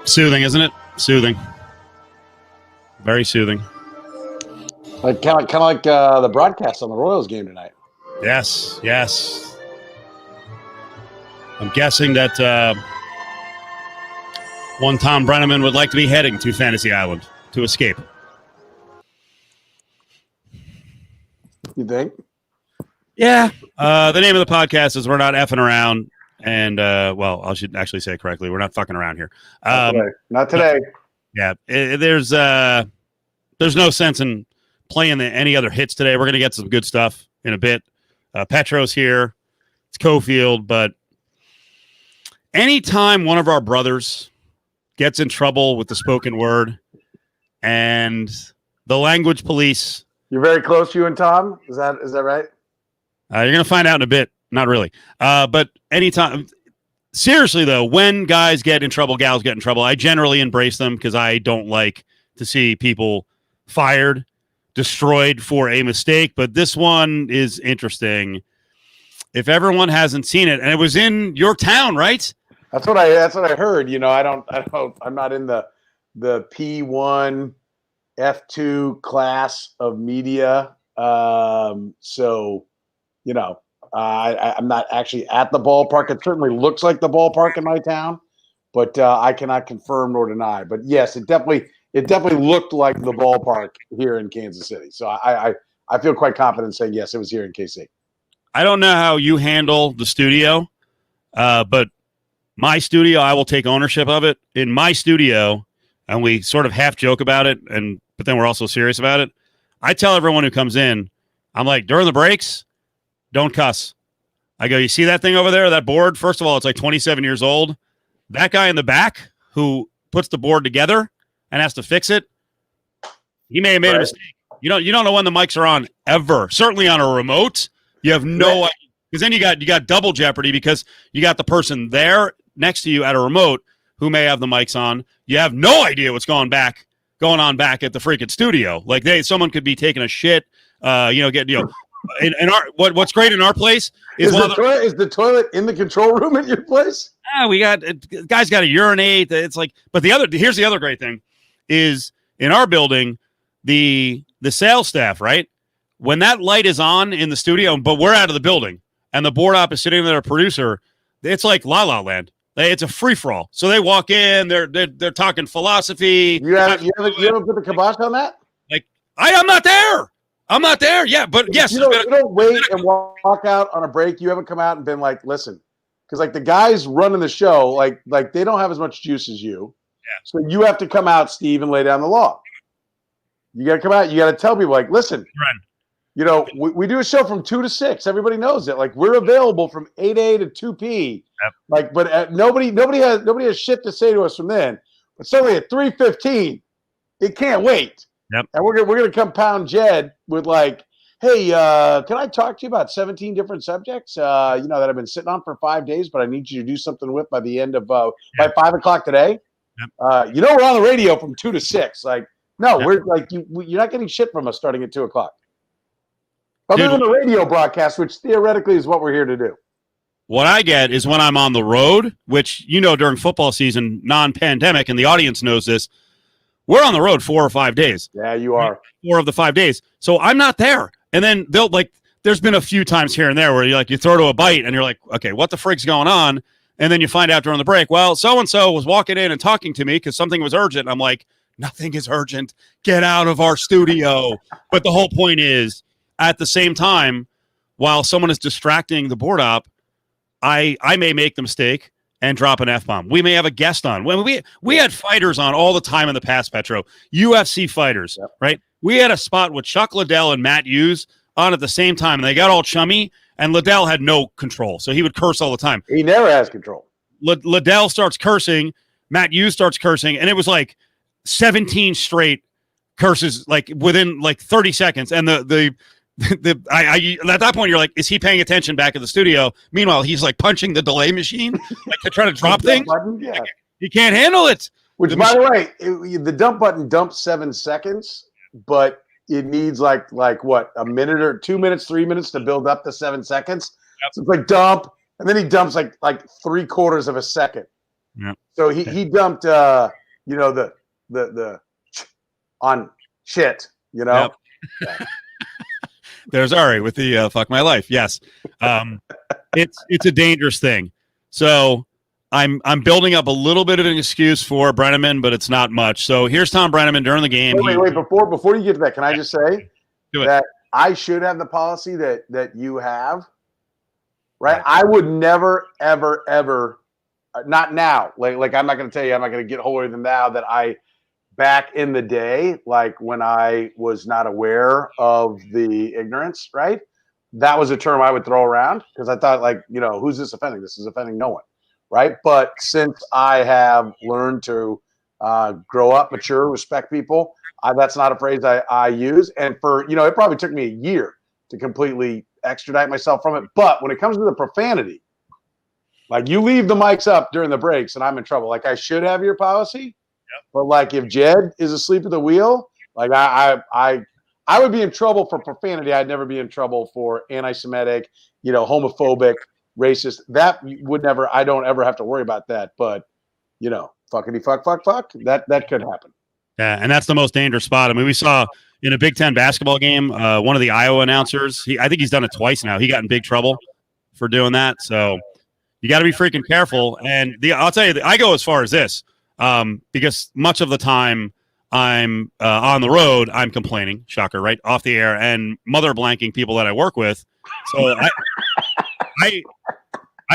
Soothing, isn't it? Soothing. Very soothing. Like kind of like the broadcast on the Royals game tonight. Yes, yes. I'm guessing that one Thom Brennaman would like to be heading to Fantasy Island to escape. You think? Yeah. The name of the podcast is We're Not Effing Around. And, well, I should actually say it correctly. We're not fucking around here. Not today. Yeah. There's no sense in playing any other hits today. We're going to get some good stuff in a bit. Petro's here. It's Cofield. But anytime one of our brothers gets in trouble with the spoken word and the language police. You're very close, you and Tom? Is that right? You're going to find out in a bit. Not really. But anytime, seriously, though, when guys get in trouble, gals get in trouble, I generally embrace them because I don't like to see people fired, destroyed for a mistake. But this one is interesting. If everyone hasn't seen it, and it was in your town, right? That's what I heard. You know, I'm not in the P1, F2 class of media. So, you know, I'm not actually at the ballpark. It certainly looks like the ballpark in my town, but I cannot confirm nor deny. But yes, it definitely looked like the ballpark here in Kansas City. So I feel quite confident saying yes, it was here in KC. I don't know how you handle the studio, but my studio, I will take ownership of it. In my studio, and we sort of half joke about it, but then we're also serious about it. I tell everyone who comes in, I'm like, during the breaks, don't cuss. I go, you see that thing over there, that board? First of all, it's like 27 years old. That guy in the back who puts the board together and has to fix it, he may have made a mistake. You don't know when the mics are on ever. Certainly on a remote, you have no idea. Because then you got double jeopardy because you got the person there next to you at a remote who may have the mics on. You have no idea what's going on back at the freaking studio. Like someone could be taking a shit, in our what's great in our place is the toilet in the control room at your place? We got guys got to urinate. It's like, but here's the other great thing is in our building, the sales staff, right? When that light is on in the studio, but we're out of the building and the board op is sitting there, a producer, it's like La La Land. It's a free for all. So they walk in, they're talking philosophy. You haven't put the kibosh on that? Like I'm not there. I'm not there. Yeah, but yes. You don't wait and walk out on a break. You haven't come out and been like, listen, because like the guys running the show, like they don't have as much juice as you. Yeah. So you have to come out, Steve, and lay down the law. You got to come out. You got to tell people like, listen, right. You know, we do a show from 2 to 6. Everybody knows it. Like we're available from 8A to 2P. Yep. Like, but nobody has shit to say to us from then. But certainly at 3:15, it can't wait. Yep. And we're gonna come pound Jed with like, hey, can I talk to you about 17 different subjects? That I've been sitting on for 5 days, but I need you to do something with by the end of by 5 o'clock today. Yep. We're on the radio from 2 to 6. Like, no, we're like you're not getting shit from us starting at 2 o'clock. Other than the radio broadcast, which theoretically is what we're here to do. What I get is when I'm on the road, which, during football season, non-pandemic, and the audience knows this, we're on the road 4 or 5 days. Yeah, you are. 4 of the 5 days. So I'm not there. And then there's been a few times here and there where you throw to a bite and you're like, okay, what the frig's going on? And then you find out during the break, well, so-and-so was walking in and talking to me because something was urgent. I'm like, nothing is urgent. Get out of our studio. But the whole point is, at the same time, while someone is distracting the board op, I may make the mistake and drop an F-bomb. We may have a guest on. When we had fighters on all the time in the past, Petro, UFC fighters, right? We had a spot with Chuck Liddell and Matt Hughes on at the same time, and they got all chummy, and Liddell had no control, so he would curse all the time. He never has control. Liddell starts cursing, Matt Hughes starts cursing, and it was like 17 straight curses, like within like 30 seconds, and at that point you're like, is he paying attention back at the studio? Meanwhile, he's like punching the delay machine, like to try to drop things. Yeah. He can't handle it. Which, by the way, the dump button dumps 7 seconds, but it needs like what, a minute or 2 minutes, 3 minutes to build up to 7 seconds. Yep. So it's like dump, and then he dumps like 3/4 of a second. Yep. So he dumped the on shit, Yep. There's Ari with the fuck my life. Yes. It's a dangerous thing. So I'm building up a little bit of an excuse for Brennaman, but it's not much. So here's Thom Brennaman during the game. Wait. Before you get to that, can I just say that I should have the policy that you have, right? I would never, ever, ever, not now. Like I'm not going to tell you, I'm not going to get holier than thou that I, back in the day, like when I was not aware of the ignorance, right? That was a term I would throw around because I thought, like, who's this offending? This is offending no one. Right. But since I have learned to grow up, mature, respect people, that's not a phrase I use. And for, it probably took me a year to completely extradite myself from it. But when it comes to the profanity, like, you leave the mics up during the breaks and I'm in trouble. Like, I should have your policy. Yep. But like, if Jed is asleep at the wheel, like I would be in trouble for profanity. I'd never be in trouble for anti-Semitic, homophobic, racist. That would never, I don't ever have to worry about that. But, fuckity fuck, that could happen. Yeah, and that's the most dangerous spot. I mean, we saw in a Big Ten basketball game, one of the Iowa announcers, I think he's done it twice now. He got in big trouble for doing that. So you got to be freaking careful. And I'll tell you, I go as far as this, because much of the time I'm on the road, I'm complaining, shocker, right, off the air, and mother blanking people that I work with. So I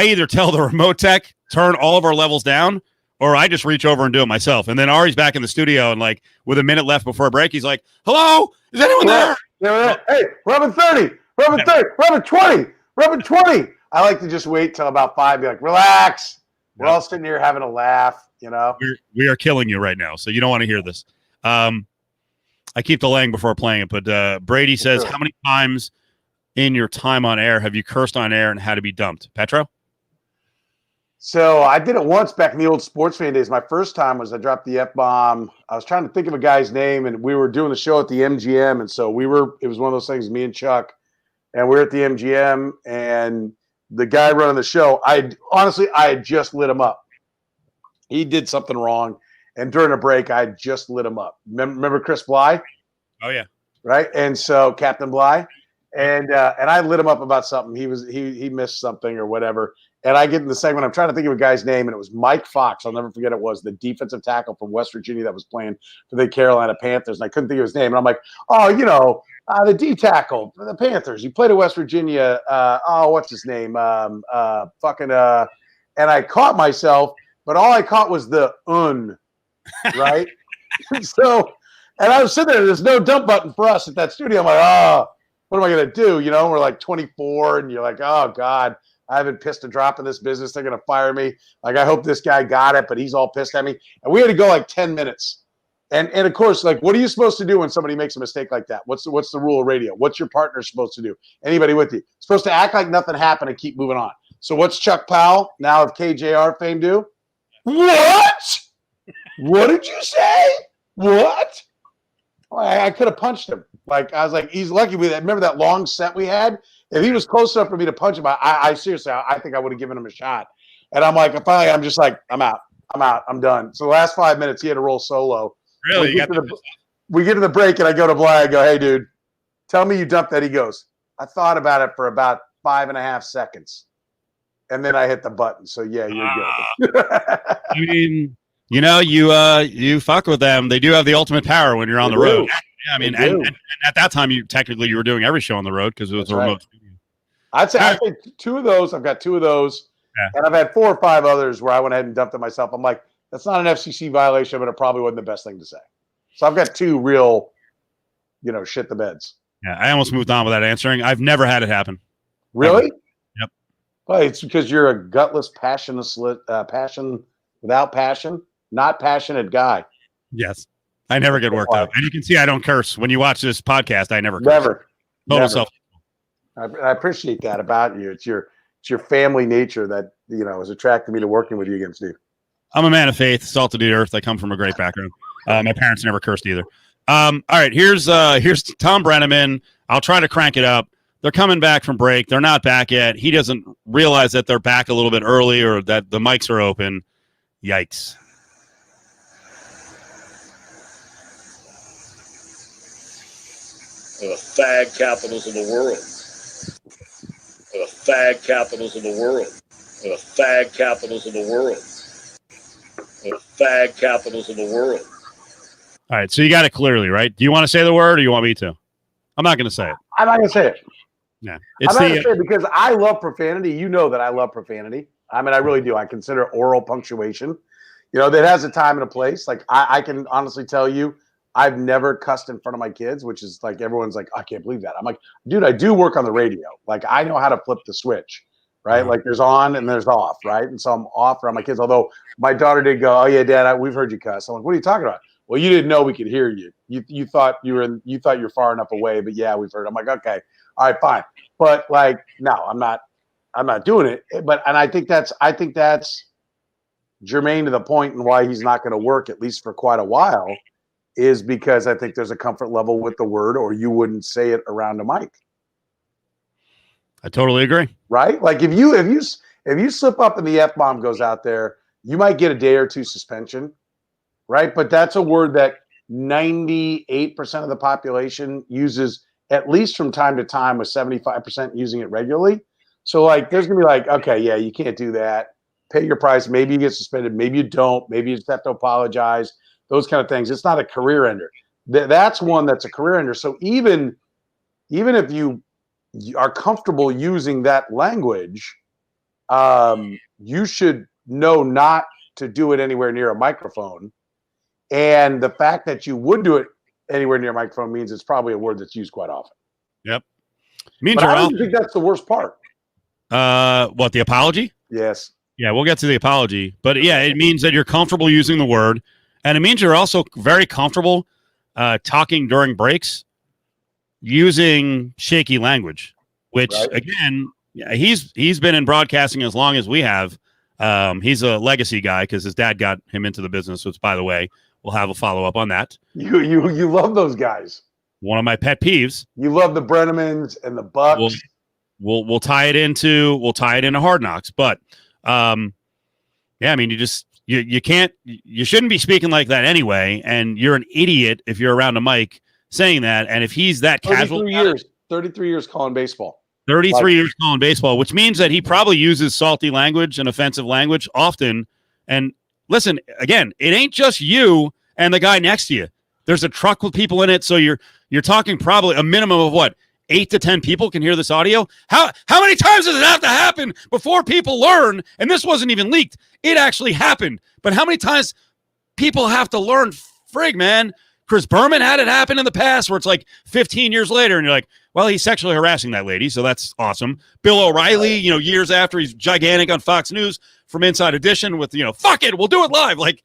either tell the remote tech, turn all of our levels down, or I just reach over and do it myself. And then Ari's back in the studio, and like with a minute left before a break, he's like, "Hello, is anyone there?" Hey, rubbing 30, rubbing 30, rubbing 20, rubbing 20. I like to just wait till about 5, be like, relax. We're all sitting here having a laugh, We are killing you right now, so you don't want to hear this. I keep delaying before playing it, but Brady says, how many times in your time on air have you cursed on air and had to be dumped? Petro? So I did it once back in the old sports fan days. My first time was I dropped the F-bomb. I was trying to think of a guy's name, and we were doing the show at the MGM. And so it was one of those things, me and Chuck, and we were at the MGM, and the guy running the show, I had just lit him up. He did something wrong. And during a break, I just lit him up. Remember Chris Bly? Oh, yeah. Right. And so Captain Bly. And I lit him up about something. He missed something or whatever. And I get in the segment. I'm trying to think of a guy's name, and it was Mike Fox. I'll never forget it was the defensive tackle from West Virginia that was playing for the Carolina Panthers. And I couldn't think of his name. And I'm like, the D tackle for the Panthers. He played at West Virginia. What's his name? And I caught myself, but all I caught was the right? So, and I was sitting there. There's no dump button for us at that studio. I'm like, what am I going to do? We're like 24, and you're like, oh, God. I haven't pissed a drop in this business. They're going to fire me. Like, I hope this guy got it, but he's all pissed at me. And we had to go like 10 minutes. And of course, like, what are you supposed to do when somebody makes a mistake like that? What's the rule of radio? What's your partner supposed to do? Anybody with you? Supposed to act like nothing happened and keep moving on. So what's Chuck Powell, now of KJR fame, do? What? What did you say? What? I could have punched him. Like, I was like, he's lucky with that. Remember that long set we had? If he was close enough for me to punch him, I seriously, I think I would have given him a shot. And I'm like, finally, I'm just like, I'm out, I'm done. So the last 5 minutes, he had to roll solo. Really? We get to the break, and I go to Bly. I go, hey, dude, tell me you dumped that. He goes, I thought about it for about 5.5 seconds. And then I hit the button. So, yeah, you're good. I mean, you fuck with them. They do have the ultimate power when you're on the road. Yeah, I mean, and at that time, you were doing every show on the road because it was a remote studio. I'd say 2 of those. I've got 2 of those. Yeah. And I've had 4 or 5 others where I went ahead and dumped it myself. I'm like, that's not an FCC violation, but it probably wasn't the best thing to say. So I've got 2 real, shit the beds. Yeah, I almost moved on without answering. I've never had it happen. Really? Ever. Yep. Well, it's because you're a gutless, without passion, not passionate guy. Yes. I never get worked up. And you can see I don't curse. When you watch this podcast, I never curse. Never. Total self. I appreciate that about you. It's your family nature that, has attracted me to working with you again, Steve. I'm a man of faith, salt of the earth. I come from a great background. My parents never cursed either. All right, here's Thom Brennaman. I'll try to crank it up. They're coming back from break. They're not back yet. He doesn't realize that they're back a little bit early or that the mics are open. Yikes. Fag capitals of the world. Fag capitals of the world. Fag capitals of the world. Fag capitals of the world. All right, so you got it clearly, right? Do you want to say the word or you want me to? I'm not going to say it. I'm not going to say it. Yeah, I'm not going to say it because I love profanity. You know that I love profanity. I mean, I really do. I consider oral punctuation. You know, that has a time and a place. Like, I can honestly tell you, I've never cussed in front of my kids, which is like everyone's like, I can't believe that. I'm like, dude, I do work on the radio. Like, I know how to flip the switch, right? Like, there's on and there's off, right? And so I'm off around my kids. Although my daughter did go, oh yeah, Dad, we've heard you cuss. I'm like, what are you talking about? Well, you didn't know we could hear you. You thought you're far enough away, but yeah, we've heard. I'm like, okay, all right, fine. But like, no, I'm not doing it. But I think that's germane to the point and why he's not going to work at least for quite a while. Is because I think there's a comfort level with the word, or you wouldn't say it around a mic. I totally agree. Right? Like if you slip up and the F-bomb goes out there, you might get a day or two suspension, right? But that's a word that 98% of the population uses at least from time to time, with 75% using it regularly. So like there's gonna be like, okay, yeah, you can't do that. Pay your price. Maybe you get suspended. Maybe you don't. Maybe you just have to apologize. Those kind of things. It's not a career ender. That's one that's a career ender. So even if you are comfortable using that language, you should know not to do it anywhere near a microphone. And the fact that you would do it anywhere near a microphone means it's probably a word that's used quite often. Yep. Means but I don't think that's the worst part. What, the apology? Yes. Yeah, we'll get to the apology. But yeah, it means that you're comfortable using the word. And it means you're also very comfortable talking during breaks using shaky language, which, again, he's been in broadcasting as long as we have. He's a legacy guy because his dad got him into the business, which, by the way, we'll have a follow-up on that. You love those guys. One of my pet peeves. You love the Brennamans and the Bucks. We'll tie it into Hard Knocks. But, yeah, I mean, you shouldn't be speaking like that anyway, and you're an idiot if you're around a mic saying that. And if he's that casual, 33 years calling baseball, 33 years calling baseball, which means that he probably uses salty language and offensive language often. And listen, again, it ain't just you and the guy next to you. There's a truck with people in it, so you're talking probably a minimum of what, 8 to 10 people can hear this audio. How many times does it have to happen before people learn? And this wasn't even leaked. It actually happened. But how many times people have to learn? Frig, man. Chris Berman had it happen in the past where it's like 15 years later and you're like, well, he's sexually harassing that lady, so that's awesome. Bill O'Reilly, years after, he's gigantic on Fox News from Inside Edition with, fuck it, we'll do it live. Like,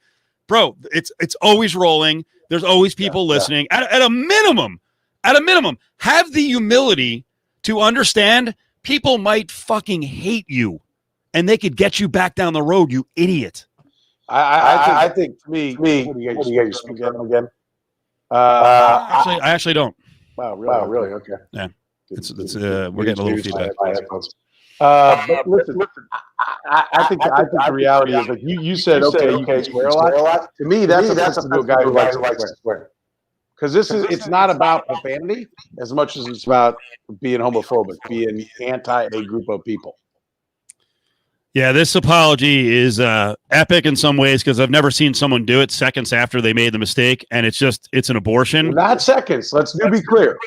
bro, it's always rolling. There's always people listening. At a minimum, have the humility to understand people might fucking hate you and they could get you back down the road, you idiot. I think to me, what do you get your speaker again? I actually don't. Wow, really? Okay. Yeah. We're getting a little feedback. But listen, I think the reality is, like you said, okay, you can swear a lot. To me, that's a guy who likes to swear. Because it's not about profanity as much as it's about being homophobic, being anti a group of people. Yeah, this apology is epic in some ways because I've never seen someone do it seconds after they made the mistake, and it's an abortion. Not seconds. Let's be clear.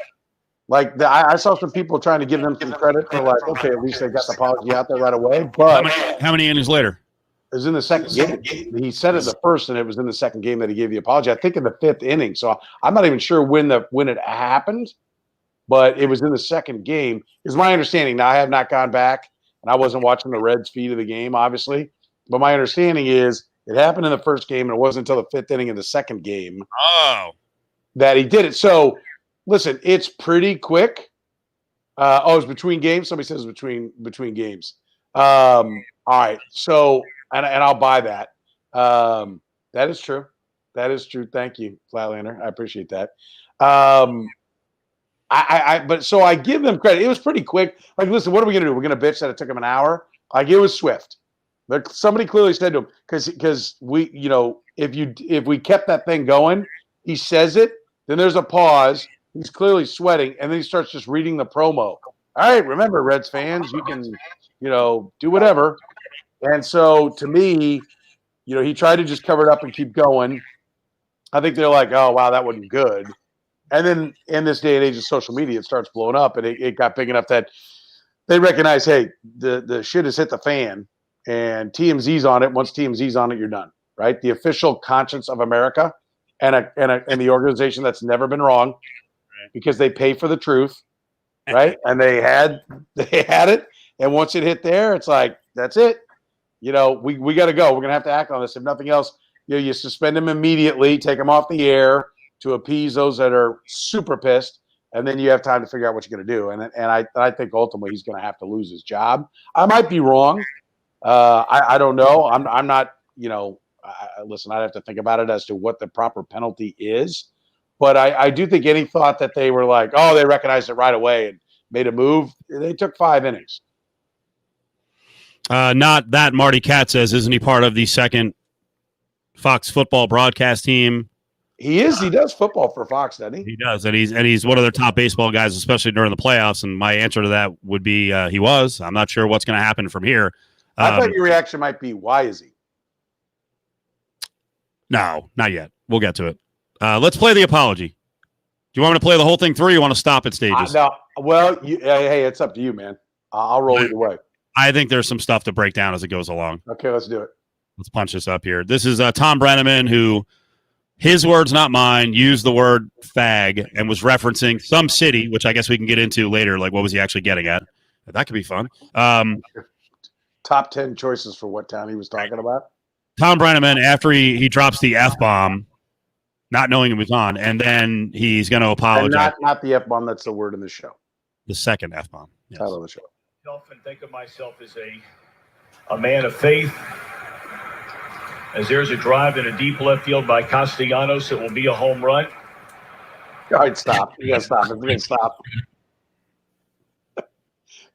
Like I saw some people trying to give them some credit for like, okay, at least they got the apology out there right away. But how many innings later? It was in the second game. He said it the first, and it was in the second game that he gave the apology. I think in the fifth inning. So I'm not even sure when it happened, but it was in the second game. Is my understanding. Now I have not gone back, and I wasn't watching the Reds feed of the game, obviously. But my understanding is it happened in the first game, and it wasn't until the fifth inning in the second game that he did it. So listen, it's pretty quick. It's between games. Somebody says between games. All right, so. And I'll buy that. That is true. That is true. Thank you, Flatlander. I appreciate that. But so I give them credit. It was pretty quick. Like, listen, what are we going to do? We're going to bitch that it took him an hour. Like, it was swift. But somebody clearly said to him, because we, if we kept that thing going, he says it, then there's a pause. He's clearly sweating, and then he starts just reading the promo. All right, remember, Reds fans, you can, do whatever. And so to me, he tried to just cover it up and keep going. I think they're like, oh, wow, that wasn't good. And then in this day and age of social media, it starts blowing up, and it got big enough that they recognize, hey, the shit has hit the fan, and TMZ's on it. Once TMZ's on it, you're done, right? The official conscience of America and the organization that's never been wrong because they pay for the truth, right? And they had it, and once it hit there, it's like, that's it. We got to go. We're going to have to act on this. If nothing else, you suspend him immediately, take him off the air to appease those that are super pissed, and then you have time to figure out what you're going to do. And I think ultimately he's going to have to lose his job. I might be wrong. I don't know. I'm not. Listen, I'd have to think about it as to what the proper penalty is. But I do think any thought that they were like, oh, they recognized it right away and made a move. They took 5 innings. Not that Marty Katz says, isn't he part of the second Fox football broadcast team? He is. He does football for Fox, doesn't he? He does, and he's one of their top baseball guys, especially during the playoffs. And my answer to that would be he was. I'm not sure what's going to happen from here. I thought your reaction might be, why is he? No, not yet. We'll get to it. Let's play the apology. Do you want me to play the whole thing through, or you want to stop at stages? No. Well, hey, it's up to you, man. I'll roll either way. I think there's some stuff to break down as it goes along. Okay, let's do it. Let's punch this up here. This is Thom Brennaman, who, his words, not mine, used the word fag and was referencing some city, which I guess we can get into later. Like, what was he actually getting at? That could be fun. Top 10 choices for what town he was talking about. Thom Brennaman, after he drops the F-bomb, not knowing it was on, and then he's going to apologize. And not the F-bomb, that's the word in the show. The second F-bomb. Yes. Title of the show. And think of myself as a man of faith. As there's a drive in a deep left field by Castellanos, it will be a home run. All right, stop. You got to stop. We're going to stop.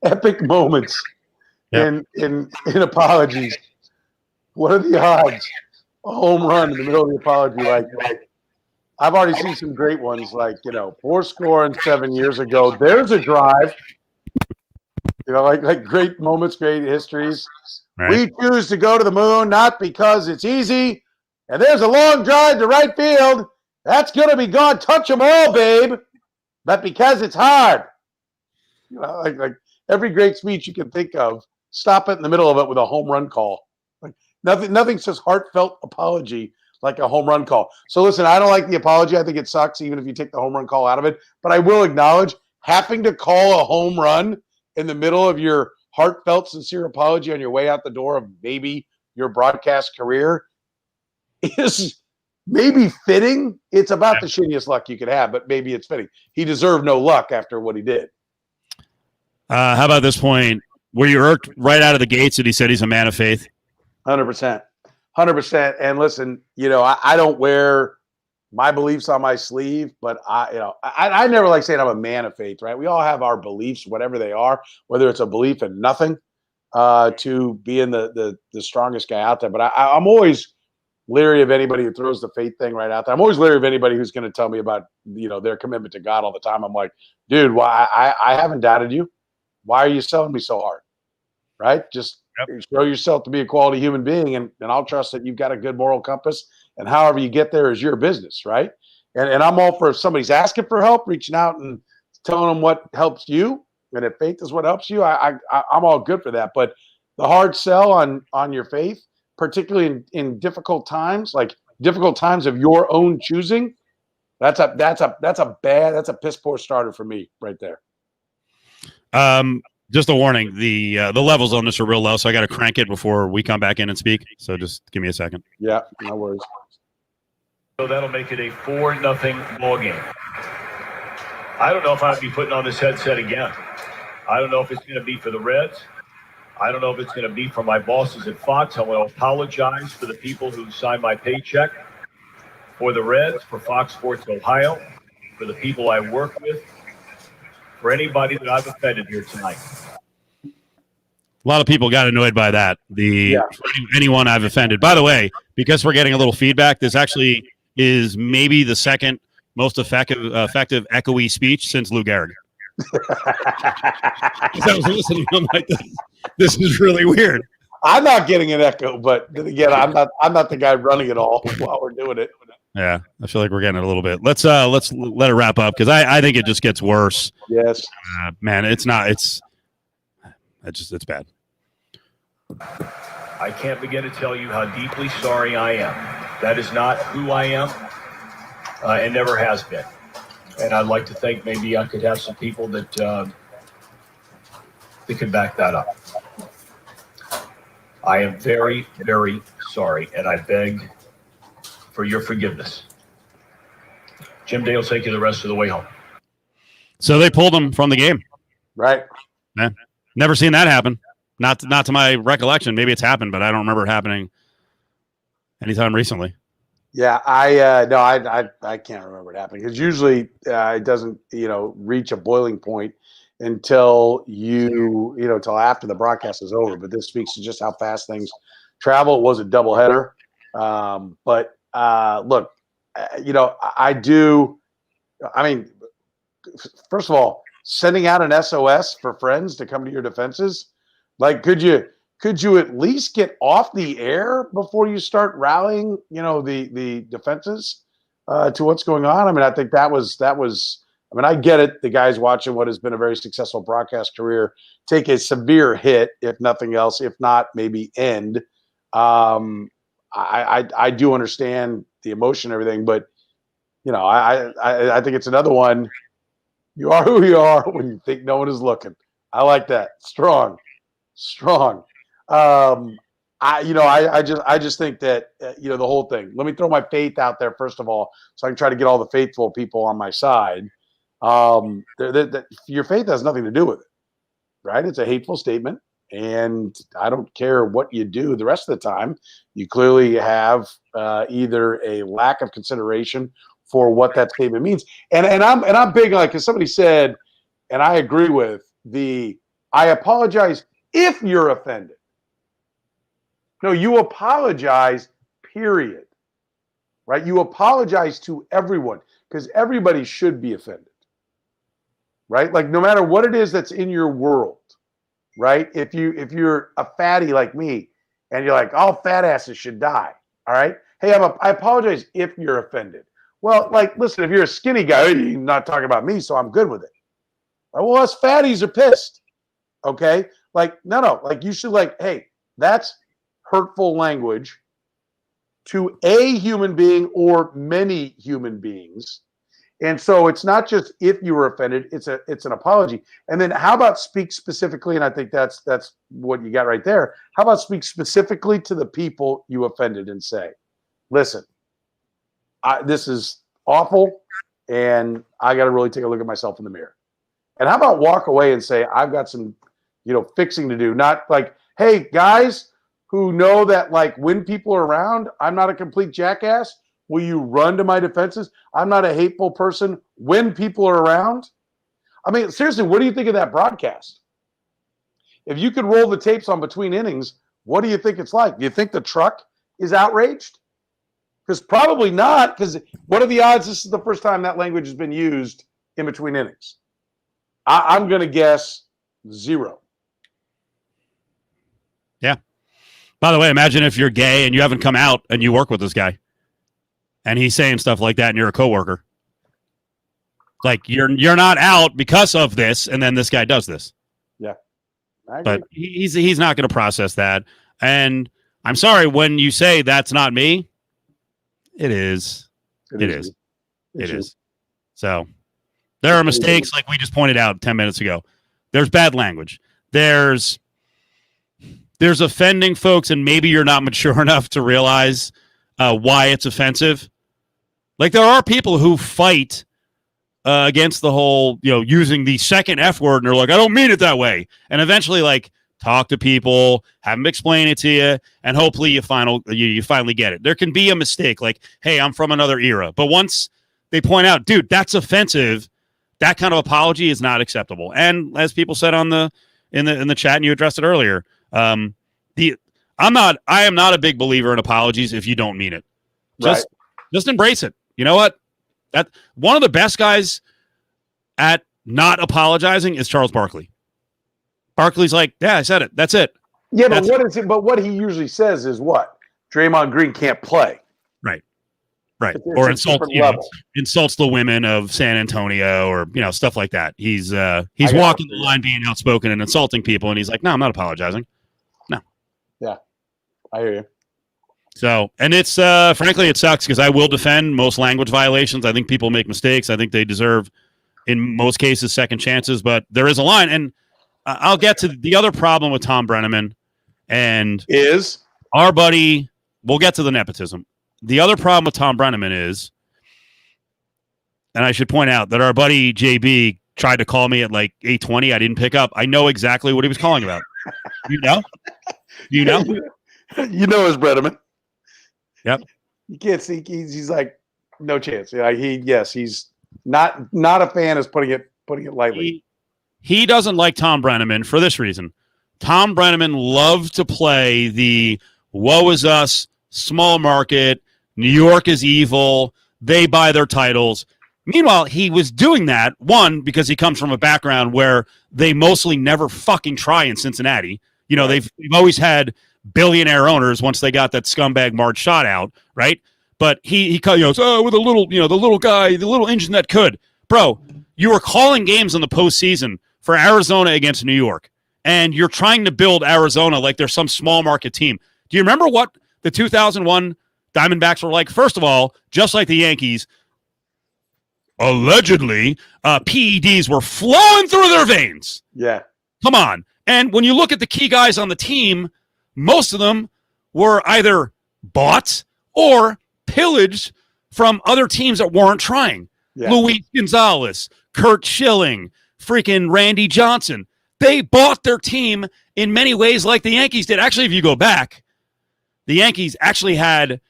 Epic moments in apologies. What are the odds? A home run in the middle of the apology. Like I've already seen some great ones. Like, 4 score and 7 years ago. There's a drive. Like great moments, great histories. Right. We choose to go to the moon not because it's easy, and there's a long drive to right field. That's going to be gone. Touch them all, babe. But because it's hard. Like every great speech you can think of, stop it in the middle of it with a home run call. Like nothing says heartfelt apology like a home run call. So listen, I don't like the apology. I think it sucks even if you take the home run call out of it. But I will acknowledge having to call a home run in the middle of your heartfelt, sincere apology on your way out the door of maybe your broadcast career is maybe fitting. It's about the shittiest luck you could have, but maybe it's fitting. He deserved no luck after what he did. How about this point? Were you irked right out of the gates that he said he's a man of faith? 100%. 100%. And listen, I don't wear my beliefs on my sleeve, but I never like saying I'm a man of faith, right? We all have our beliefs, whatever they are, whether it's a belief in nothing to being the strongest guy out there. But I'm always leery of anybody who throws the faith thing right out there. I'm always leery of anybody who's going to tell me about, their commitment to God all the time. I'm like, dude, why? I haven't doubted you. Why are you selling me so hard? Right? Just show yourself to be a quality human being, and I'll trust that you've got a good moral compass. And however you get there is your business, right? And I'm all for if somebody's asking for help, reaching out and telling them what helps you. And if faith is what helps you, I'm all good for that. But the hard sell on your faith, particularly in difficult times, like difficult times of your own choosing, that's a piss poor starter for me right there. Just a warning, the levels on this are real low, so I got to crank it before we come back in and speak. So just give me a second. Yeah, no worries. So that'll make it a 4-0 ball game. I don't know if I'd be putting on this headset again. I don't know if it's going to be for the Reds. I don't know if it's going to be for my bosses at Fox. I want to apologize for the people who signed my paycheck. for the Reds, for Fox Sports Ohio, for the people I work with, for anybody that I've offended here tonight. A lot of people got annoyed by that. Anyone I've offended. By the way, because we're getting a little feedback, this actually is maybe the second most effective echoey speech since Lou Gehrig. I was listening. I'm like, this is really weird. I'm not getting an echo, but then again, I'm not the guy running it all while we're doing it. Yeah, I feel like we're getting it a little bit. Let's let it wrap up because I think it just gets worse. Yes, man, it's not. It's bad. I can't begin to tell you how deeply sorry I am. That is not who I am, and never has been. And I'd like to think maybe I could have some people that could back that up. I am very, very sorry, and I beg for your forgiveness. Jim Day will take you the rest of the way home. So they pulled him from the game. Right. Yeah. Never seen that happen. Not to my recollection. Maybe it's happened, but I don't remember it happening anytime recently. Yeah, I can't remember it happening because usually it doesn't reach a boiling point until till after the broadcast is over. But this speaks to just how fast things travel. It was a doubleheader, but look, I do. I mean, first of all, sending out an SOS for friends to come to your defenses, like could you at least get off the air before you start rallying, the defenses to what's going on? I mean, I think that was. I mean, I get it. The guys watching what has been a very successful broadcast career take a severe hit, if nothing else, if not maybe end. I do understand the emotion and everything, but I think it's another one. You are who you are when you think no one is looking. I like that. Strong. I just think that the whole thing. Let me throw my faith out there first of all, so I can try to get all the faithful people on my side. Your faith has nothing to do with it, right? It's a hateful statement, and I don't care what you do the rest of the time. You clearly have either a lack of consideration for what that statement means, and I'm big like because somebody said, and I agree with I apologize if you're offended. No, you apologize, period. Right? You apologize to everyone because everybody should be offended. Right? Like no matter what it is that's in your world, right? If you're a fatty like me and you're like, all fat asses should die. All right. Hey, I apologize if you're offended. Well, like, listen, if you're a skinny guy, you're not talking about me, so I'm good with it. Right? Well, us fatties are pissed. Okay. Like, no. Like you should hey, that's hurtful language to a human being or many human beings. And so it's not just if you were offended, it's an apology. And then how about speak specifically, and I think that's what you got right there. How about speak specifically to the people you offended and say, listen, this is awful, and I got to really take a look at myself in the mirror. And how about walk away and say, I've got some, fixing to do. Not like, hey, guys who know that like when people are around, I'm not a complete jackass. Will you run to my defenses? I'm not a hateful person when people are around. I mean, seriously, what do you think of that broadcast? If you could roll the tapes on between innings, what do you think it's like? Do you think the truck is outraged? Because probably not, because what are the odds this is the first time that language has been used in between innings? I'm going to guess 0. Yeah. By the way, imagine if you're gay and you haven't come out and you work with this guy. And he's saying stuff like that, and you're a coworker. Like you're not out because of this, and then this guy does this. Yeah, but he's not going to process that. And I'm sorry when you say that's not me. It is. It is. So there are mistakes, like we just pointed out 10 minutes ago. There's bad language. There's offending folks, and maybe you're not mature enough to realize why it's offensive. Like there are people who fight against the whole, using the second F word, and they're like, I don't mean it that way. And eventually, like talk to people, have them explain it to you, and hopefully you finally get it. There can be a mistake, like, hey, I'm from another era. But once they point out, dude, that's offensive, that kind of apology is not acceptable. And as people said in the chat, and you addressed it earlier, I am not a big believer in apologies if you don't mean it. Just embrace it. You know what? That one of the best guys at not apologizing is Charles Barkley. Barkley's like, yeah, I said it. That's it. Yeah, but what he usually says is what? Draymond Green can't play. Right. Or insults the women of San Antonio, or stuff like that. He's walking the line, being outspoken and insulting people, and he's like, no, I'm not apologizing. No. Yeah, I hear you. So, and it's frankly, it sucks because I will defend most language violations. I think people make mistakes. I think they deserve, in most cases, second chances. But there is a line, and I'll get to the other problem with Thom Brennaman, and is our buddy. We'll get to the nepotism. The other problem with Thom Brennaman is, and I should point out that our buddy JB tried to call me at like 8:20. I didn't pick up. I know exactly what he was calling about. You know? You know? You know his Brennaman. Yep. You can't see. He's like, no chance. Yeah, he's not a fan. Is putting it lightly. He doesn't like Thom Brennaman for this reason. Thom Brennaman loves to play the woe is us, small market, New York is evil, they buy their titles. Meanwhile, he was doing that, one, because he comes from a background where they mostly never fucking try in Cincinnati. They've always had billionaire owners once they got that scumbag Marge Schott out, right? But he goes, with a little, the little guy, the little engine that could. Bro, you were calling games in the postseason for Arizona against New York, and you're trying to build Arizona like they're some small market team. Do you remember what the 2001 Diamondbacks were like? First of all, just like the Yankees, allegedly, PEDs were flowing through their veins. Yeah. Come on. And when you look at the key guys on the team, most of them were either bought or pillaged from other teams that weren't trying. Yeah. Luis Gonzalez, Kurt Schilling, freaking Randy Johnson. They bought their team in many ways like the Yankees did. Actually, if you go back, the Yankees actually had,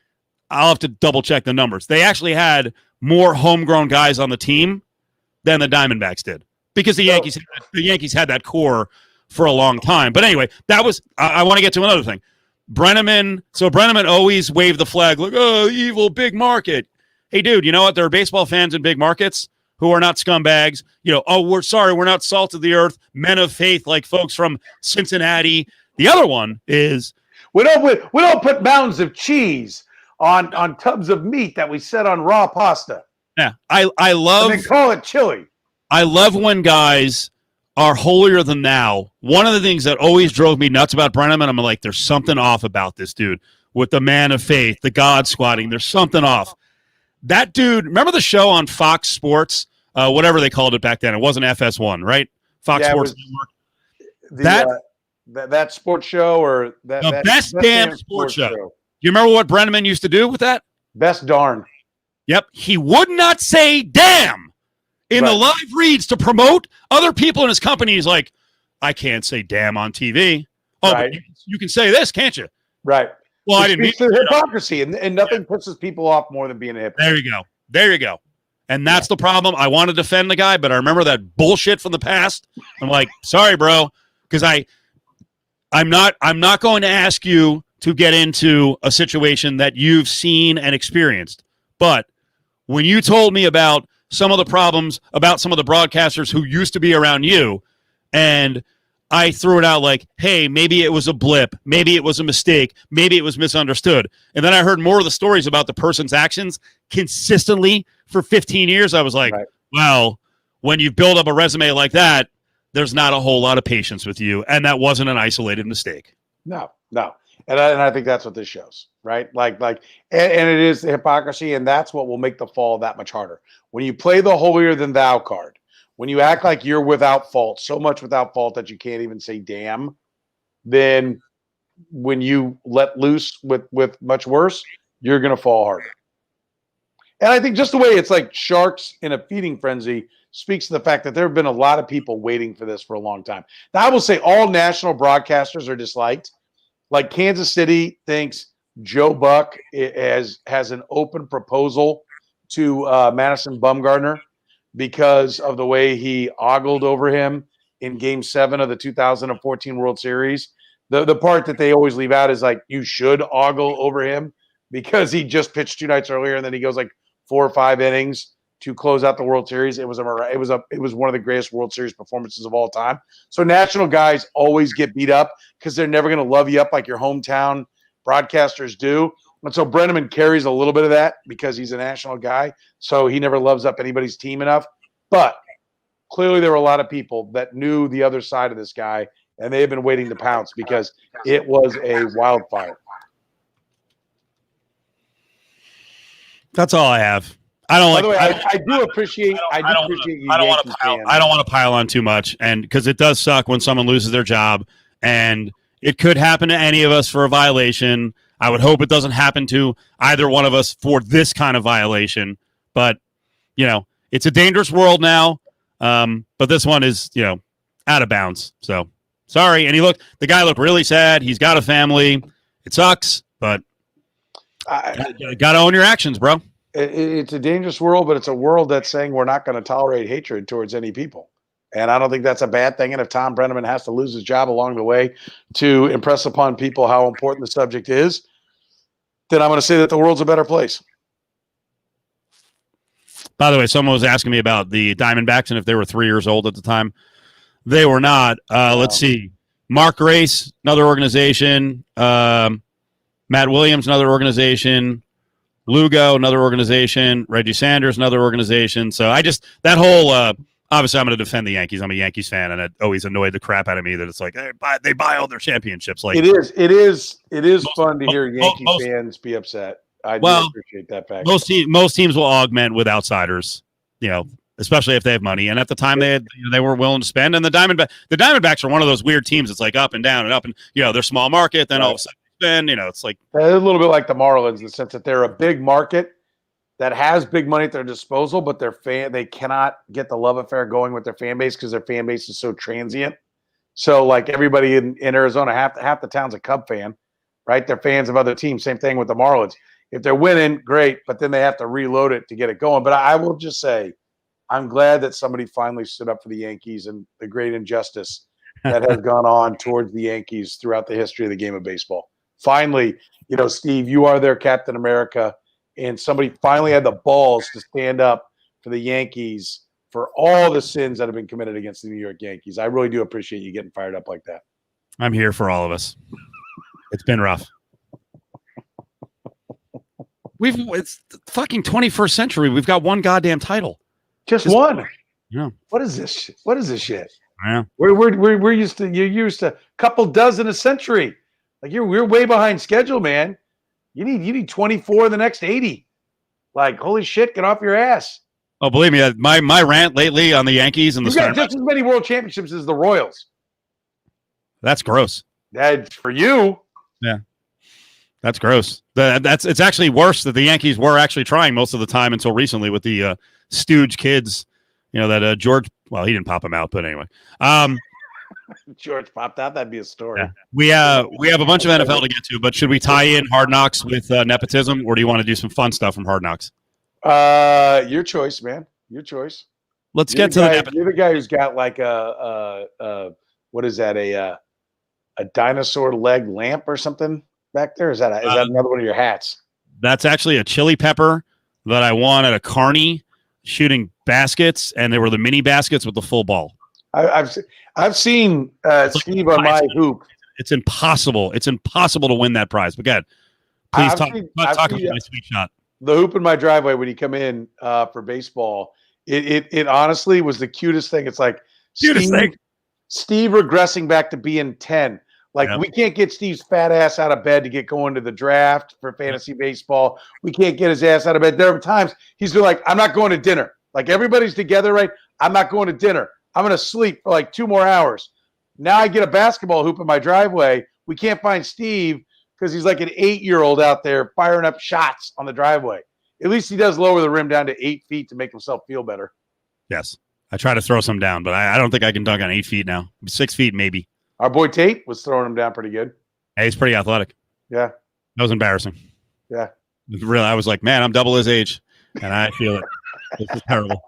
I'll have to double check the numbers, they actually had more homegrown guys on the team than the Diamondbacks did, because the Yankees had that core for a long time. But anyway, that was, I want to get to another thing. Brennaman always waved the flag like, oh, evil big market. Hey, dude, you know what? There are baseball fans in big markets who are not scumbags. We're sorry, we're not salt of the earth, men of faith like folks from Cincinnati. The other one is, we don't put mounds of cheese on tubs of meat that we set on raw pasta. Yeah, I love. And they call it chili. I love when guys are holier than thou. One of the things that always drove me nuts about Brennaman, I'm like, there's something off about this dude with the man of faith, the God squatting. There's something off. That dude, remember the show on Fox Sports, whatever they called it back then? It wasn't FS1, right? Fox Sports Network. That sports show, or the best damn sports show. Do you remember what Brennaman used to do with that? Best darn. Yep. He would not say damn in the live reads to promote other people in his company. He's like, I can't say damn on TV. Oh, but you can say this, can't you? Right. Well, I didn't mean hypocrisy, and nothing pisses people off more than being a hypocrite. There you go. And that's the problem. I want to defend the guy, but I remember that bullshit from the past. I'm like, sorry, bro, because I'm not going to ask you to get into a situation that you've seen and experienced. But when you told me about some of the problems about some of the broadcasters who used to be around you, and I threw it out like, hey, maybe it was a blip, maybe it was a mistake, maybe it was misunderstood. And then I heard more of the stories about the person's actions consistently for 15 years. I was like, well, when you build up a resume like that, there's not a whole lot of patience with you. And that wasn't an isolated mistake. No. And I think that's what this shows, right? And it is the hypocrisy, and that's what will make the fall that much harder. When you play the holier than thou card, when you act like you're without fault, so much without fault that you can't even say damn, then when you let loose with much worse, you're going to fall harder. And I think just the way it's like sharks in a feeding frenzy speaks to the fact that there have been a lot of people waiting for this for a long time. Now, I will say all national broadcasters are disliked. Like Kansas City thinks Joe Buck has an open proposal to Madison Bumgarner because of the way he ogled over him in Game 7 of the 2014 World Series. The part that they always leave out is like, you should ogle over him because he just pitched 2 nights earlier and then he goes like 4 or 5 innings to close out the World Series. It was one of the greatest World Series performances of all time. So national guys always get beat up because they're never going to love you up like your hometown broadcasters do. And so Brennaman carries a little bit of that because he's a national guy. So he never loves up anybody's team enough. But clearly there were a lot of people that knew the other side of this guy, and they have been waiting to pounce because it was a wildfire. That's all I have. I don't like. By the way, I do appreciate. I do appreciate you. I don't want to pile on too much, and because it does suck when someone loses their job, and it could happen to any of us for a violation. I would hope it doesn't happen to either one of us for this kind of violation. But it's a dangerous world now. But this one is out of bounds. So sorry. And the guy looked really sad. He's got a family. It sucks, but you got to own your actions, bro. It's a dangerous world, but it's a world that's saying we're not going to tolerate hatred towards any people. And I don't think that's a bad thing. And if Thom Brennaman has to lose his job along the way to impress upon people how important the subject is, then I'm going to say that the world's a better place. By the way, someone was asking me about the Diamondbacks and if they were 3 years old at the time. They were not. Let's see. Mark Grace, another organization. Matt Williams, another organization. Lugo, another organization. Reggie Sanders, another organization. So that whole obviously I'm going to defend the Yankees. I'm a Yankees fan, and it always annoyed the crap out of me that it's like they buy all their championships. Like it is fun to hear Yankee fans be upset. I do appreciate that fact. Most teams will augment with outsiders, especially if they have money. And at the time they were willing to spend. And the Diamondbacks are one of those weird teams. It's like up and down and up, and they're small market. Then all of a sudden spend. It's like a little bit like the Marlins in the sense that they're a big market that has big money at their disposal, but they cannot get the love affair going with their fan base because their fan base is so transient. So like everybody in Arizona, half the town's a Cub fan, right? They're fans of other teams. Same thing with the Marlins. If they're winning, great, but then they have to reload it to get it going. But I will just say, I'm glad that somebody finally stood up for the Yankees and the great injustice that has gone on towards the Yankees throughout the history of the game of baseball. Finally, Steve, you are their Captain America, and somebody finally had the balls to stand up for the Yankees for all the sins that have been committed against the New York Yankees. I really do appreciate you getting fired up like that. I'm here for all of us. It's been rough. It's the fucking 21st century. We've got one goddamn title. Just one. Yeah. What is this? What is this shit? Yeah. We're used to a couple dozen a century. Like we're way behind schedule, man. You need 24 in the next 80. Like, holy shit, get off your ass. Oh, believe me, my rant lately on the Yankees and the got just as many world championships as the Royals. That's gross. That's for you. Yeah. That's gross. It's actually worse that the Yankees were actually trying most of the time until recently with the stooge kids. That George. Well, he didn't pop them out, but anyway. George popped out. That'd be a story. Yeah. We have a bunch of NFL to get to, but should we tie in Hard Knocks with nepotism, or do you want to do some fun stuff from Hard Knocks? Your choice, man. Your choice. Let's get to the nepotism. You're the guy who's got like what is that? A dinosaur leg lamp or something back there? Is that another one of your hats? That's actually a chili pepper that I won at a carny shooting baskets, and they were the mini baskets with the full ball. I've seen Steve on my hoop. It's impossible. It's impossible to win that prize. But God, please talk about my sweet shot. The hoop in my driveway when you come in for baseball, it honestly was the cutest thing. It's like Steve regressing back to being 10. Like, we can't get Steve's fat ass out of bed to get going to the draft for fantasy baseball. We can't get his ass out of bed. There are times he's been like, I'm not going to dinner. Like, everybody's together, right? I'm not going to dinner. I'm going to sleep for like 2 more hours. Now I get a basketball hoop in my driveway. We can't find Steve because he's like an 8-year-old out there firing up shots on the driveway. At least he does lower the rim down to 8 feet to make himself feel better. Yes. I try to throw some down, but I don't think I can dunk on 8 feet now. 6 feet maybe. Our boy Tate was throwing him down pretty good. Hey, he's pretty athletic. Yeah. That was embarrassing. Yeah. Really, I was like, man, I'm double his age, and I feel it. This is terrible.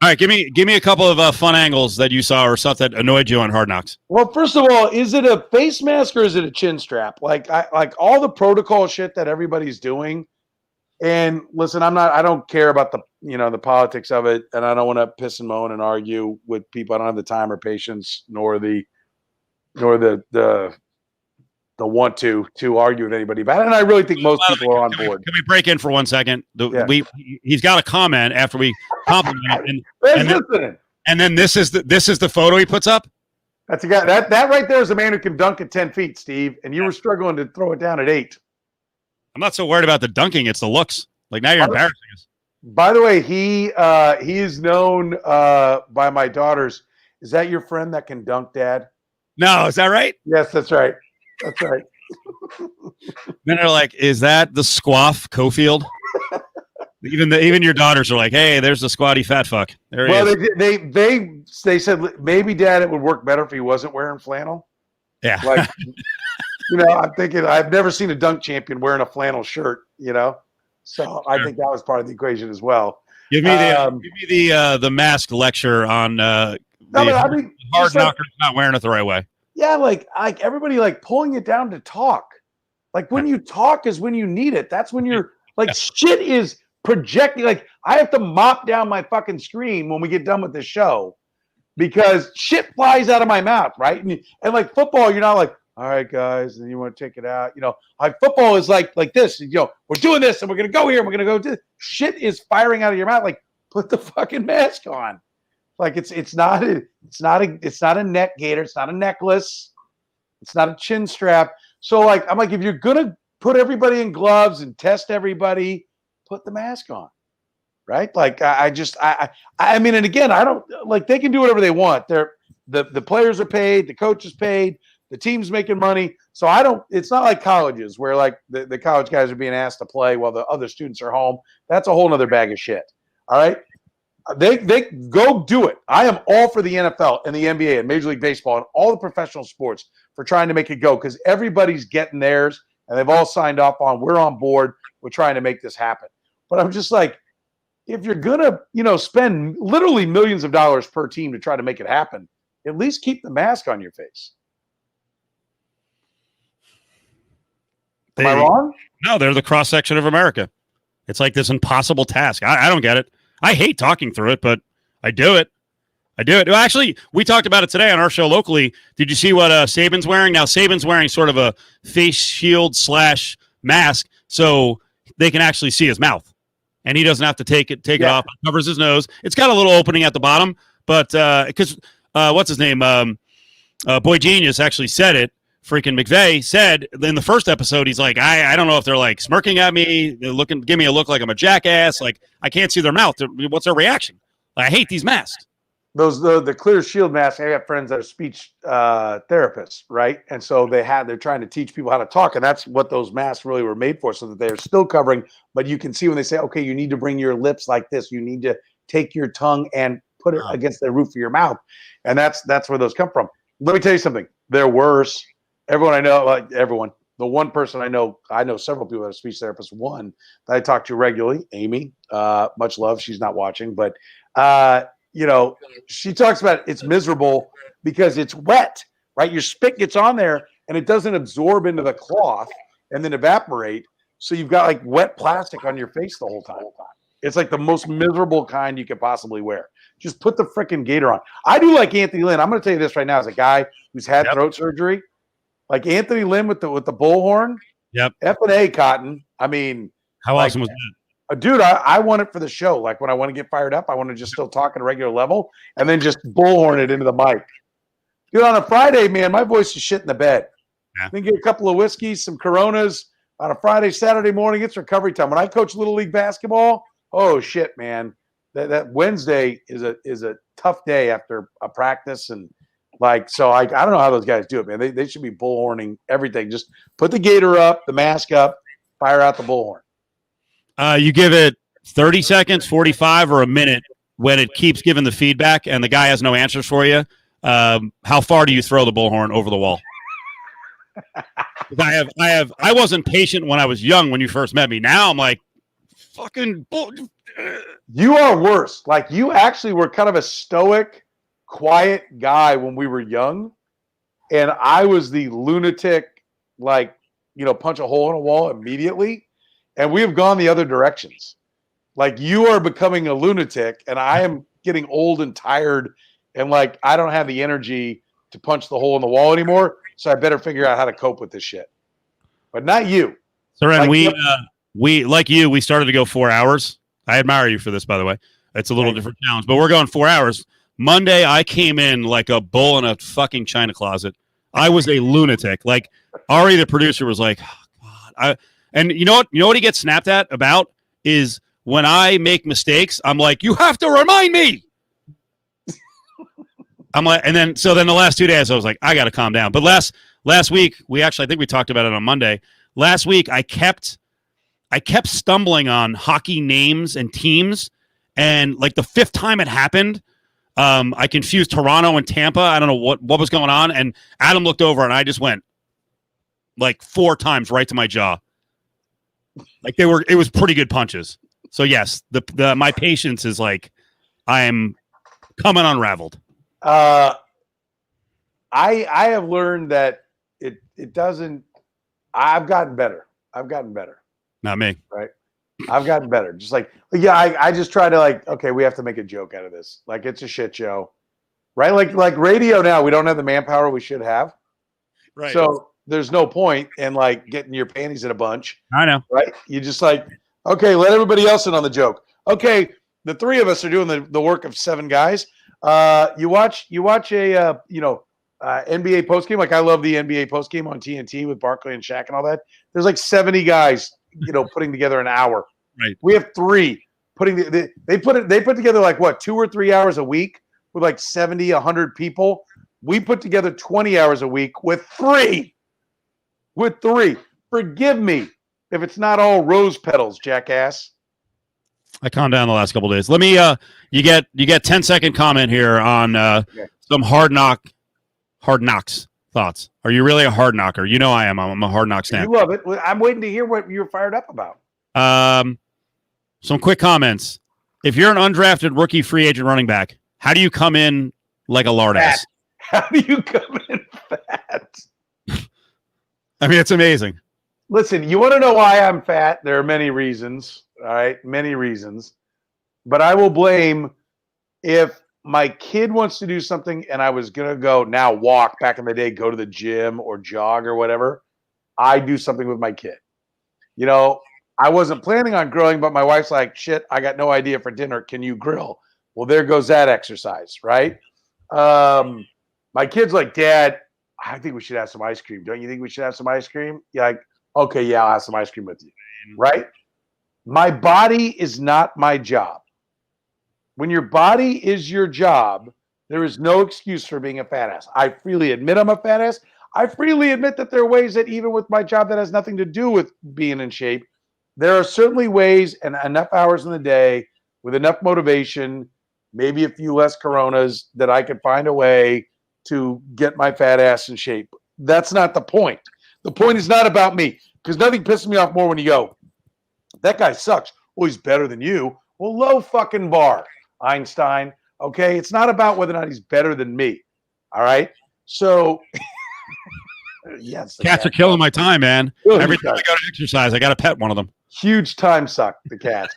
All right, give me a couple of fun angles that you saw or stuff that annoyed you on Hard Knocks. Well, first of all, is it a face mask or is it a chin strap? Like all the protocol shit that everybody's doing. And listen, I don't care about the politics of it, and I don't want to piss and moan and argue with people. I don't have the time or patience, nor the want to argue with anybody about it. And I really think most people are on board. Can we break in for 1 second? Yeah. He's got a comment after we compliment him, and then this is the photo he puts up. That's a guy that right there is a man who can dunk at 10 feet, Steve, and you were struggling to throw it down at 8. I'm not so worried about the dunking; it's the looks. Like now you're embarrassing us. By the way, he is known by my daughters. Is that your friend that can dunk, Dad? No, is that right? Yes, that's right. That's right. Then they're like, "Is that the squaff Cofield?" Even your daughters are like, "Hey, there's the squatty fat fuck." There he is. They said maybe Dad, it would work better if he wasn't wearing flannel. Yeah, like I'm thinking I've never seen a dunk champion wearing a flannel shirt. So I think that was part of the equation as well. Give me the mask lecture on hard knockers not wearing it the right way. Yeah, like everybody like pulling it down to talk. Like when you talk is when you need it. That's when you're like shit is projecting. Like I have to mop down my fucking screen when we get done with the show because shit flies out of my mouth, right? And like football, you're not like, all right, guys, and you want to take it out. Like football is like this. We're doing this and we're gonna go here and we're gonna go do this. Shit is firing out of your mouth. Like put the fucking mask on. Like it's not a neck gaiter, it's not a necklace, it's not a chin strap. So like I'm like, if you're gonna put everybody in gloves and test everybody, put the mask on, right? Like I mean, and again, I don't like they can do whatever they want. The players are paid, the coach is paid, the team's making money. So it's not like colleges where like the college guys are being asked to play while the other students are home. That's a whole nother bag of shit. All right. They go do it. I am all for the NFL and the NBA and Major League Baseball and all the professional sports for trying to make it go because everybody's getting theirs and they've all signed off on. We're on board. We're trying to make this happen. But I'm just like, if you're gonna, spend literally millions of dollars per team to try to make it happen, at least keep the mask on your face. Am I wrong? No, they're the cross section of America. It's like this impossible task. I don't get it. I hate talking through it, but I do it. Well, actually, we talked about it today on our show locally. Did you see what Saban's wearing? Now, Saban's wearing sort of a face shield / mask, so they can actually see his mouth, and he doesn't have to take it off. It covers his nose. It's got a little opening at the bottom, but because what's his name? Boy Genius actually said it. Freaking McVay said in the first episode, he's like, I don't know if they're like smirking at me, they're give me a look like I'm a jackass. Like I can't see their mouth. What's their reaction? Like, I hate these masks. Those the clear shield masks. I got friends that are speech therapists, right? And so they're trying to teach people how to talk, and that's what those masks really were made for, so that they're still covering. But you can see when they say, okay, you need to bring your lips like this. You need to take your tongue and put it against the roof of your mouth, and that's where those come from. Let me tell you something. They're worse. Everyone I know, the one person I know several people that are speech therapists. One that I talk to regularly, Amy, much love. She's not watching, but she talks about it's miserable because it's wet, right? Your spit gets on there and it doesn't absorb into the cloth and then evaporate. So you've got like wet plastic on your face the whole time. It's like the most miserable kind you could possibly wear. Just put the freaking gaiter on. I do like Anthony Lynn. I'm going to tell you this right now as a guy who's had throat surgery. Like Anthony Lynn with the bullhorn. Yep. F&A Cotton. I mean, how awesome was that? Dude, I want it for the show. Like when I want to get fired up, I want to just still talk at a regular level and then just bullhorn it into the mic. Dude, on a Friday, man, my voice is shit in the bed. Yeah. Then get a couple of whiskeys, some Coronas on a Friday, Saturday morning. It's recovery time. When I coach Little League basketball, oh shit, man. That Wednesday is a tough day after a practice and so I don't know how those guys do it, man. They should be bullhorning everything. Just put the gaiter up, the mask up, fire out the bullhorn. You give it 30 seconds, 45, or a minute when it keeps giving the feedback and the guy has no answers for you, how far do you throw the bullhorn over the wall? I wasn't patient when I was young when you first met me. Now I'm like, fucking bull. You are worse. Like, you actually were kind of a stoic, quiet guy when we were young. And I was the lunatic, like, punch a hole in a wall immediately. And we have gone the other directions. Like, you are becoming a lunatic, and I am getting old and tired. And, like, I don't have the energy to punch the hole in the wall anymore. So I better figure out how to cope with this shit. But not you. Soren, like, we like you, we started to go 4 hours. I admire you for this, by the way. It's a little different challenge, but we're going 4 hours. Monday, I came in like a bull in a fucking china closet. I was a lunatic. Like, Ari, the producer, was like, oh, God. And you know what he gets snapped at about is when I make mistakes, I'm like, you have to remind me. I'm like, and then the last 2 days, I was like, I got to calm down. But last week, I think we talked about it on Monday. Last week, I kept stumbling on hockey names and teams, and like the fifth time it happened, I confused Toronto and Tampa. I don't know what was going on, and Adam looked over, and I just went like 4 times right to my jaw. Like it was pretty good punches. So yes, my patience is like I am coming unraveled. I have learned that it doesn't. I've gotten better. Not me. Right. I've gotten better. Just like, yeah, I just try to like, okay, we have to make a joke out of this. Like, it's a shit show. Right. Like radio now, we don't have the manpower we should have. Right. So there's no point in like getting your panties in a bunch. I know. Right. You just like, okay, let everybody else in on the joke. Okay. The 3 of us are doing the work of 7 guys. You watch a, NBA postgame. Like, I love the NBA postgame on TNT with Barkley and Shaq and all that. There's like 70 guys, putting together an hour. Right. We have 3 putting they put together like what, 2 or 3 hours a week with like 70, 100 people. We put together 20 hours a week with 3. Forgive me if it's not all rose petals, jackass. I calmed down the last couple of days. Let me you get 10-second comment here on some hard knocks thoughts. Are you really a hard knocker? You know I am. I'm a hard knock stamp. You love it. I'm waiting to hear what you're fired up about. Some quick comments. If you're an undrafted rookie free agent running back, how do you come in like a lard ass? How do you come in fat? I mean, it's amazing. Listen, you want to know why I'm fat? There are many reasons. All right, many reasons. But I will blame if my kid wants to do something and I was going to go now walk back in the day, go to the gym or jog or whatever. I do something with my kid. I wasn't planning on grilling, but my wife's like, shit, I got no idea for dinner. Can you grill? Well, there goes that exercise, right? My kid's like, Dad, I think we should have some ice cream. Don't you think we should have some ice cream? Yeah, like, okay, yeah, I'll have some ice cream with you, right? My body is not my job. When your body is your job, there is no excuse for being a fat ass. I freely admit I'm a fat ass. I freely admit that there are ways that even with my job that has nothing to do with being in shape, there are certainly ways and enough hours in the day with enough motivation, maybe a few less Coronas, that I could find a way to get my fat ass in shape. That's not the point. The point is not about me, because nothing pisses me off more when you go, that guy sucks. Well, he's better than you. Well, low fucking bar, Einstein. Okay, it's not about whether or not he's better than me. All right. So, yes, cats are killing my time, man. Every time I go to exercise, I got to pet one of them. Huge time suck, the cats.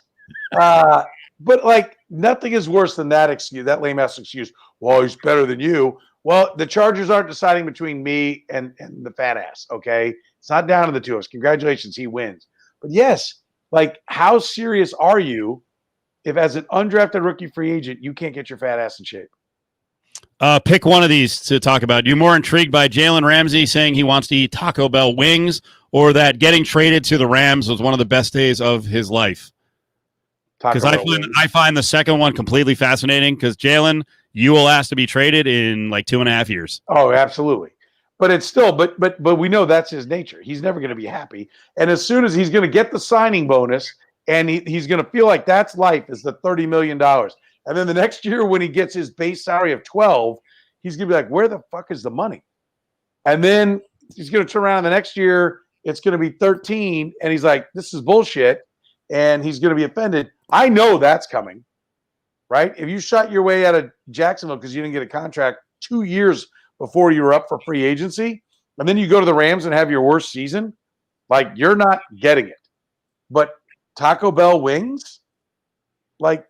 But like, nothing is worse than that excuse, that lame ass excuse. Well, he's better than you. Well, the Chargers aren't deciding between me and the fat ass. Okay, it's not down to the 2 of us. Congratulations, he wins. But yes, like, how serious are you if, as an undrafted rookie free agent, you can't get your fat ass in shape? Pick one of these to talk about. You more intrigued by Jalen Ramsey saying he wants to eat Taco Bell wings, or that getting traded to the Rams was one of the best days of his life? Because I find the second one completely fascinating, because Jalen, you will ask to be traded in like 2.5 years. Oh, absolutely. But it's still, but we know that's his nature. He's never going to be happy. And as soon as he's going to get the signing bonus, and he's going to feel like that's life, is the $30 million. And then the next year when he gets his base salary of 12, he's going to be like, where the fuck is the money? And then he's going to turn around the next year. It's going to be 13. And he's like, this is bullshit. And he's going to be offended. I know that's coming, right? If you shot your way out of Jacksonville because you didn't get a contract 2 years before you were up for free agency, and then you go to the Rams and have your worst season, like, you're not getting it. But Taco Bell wings, like,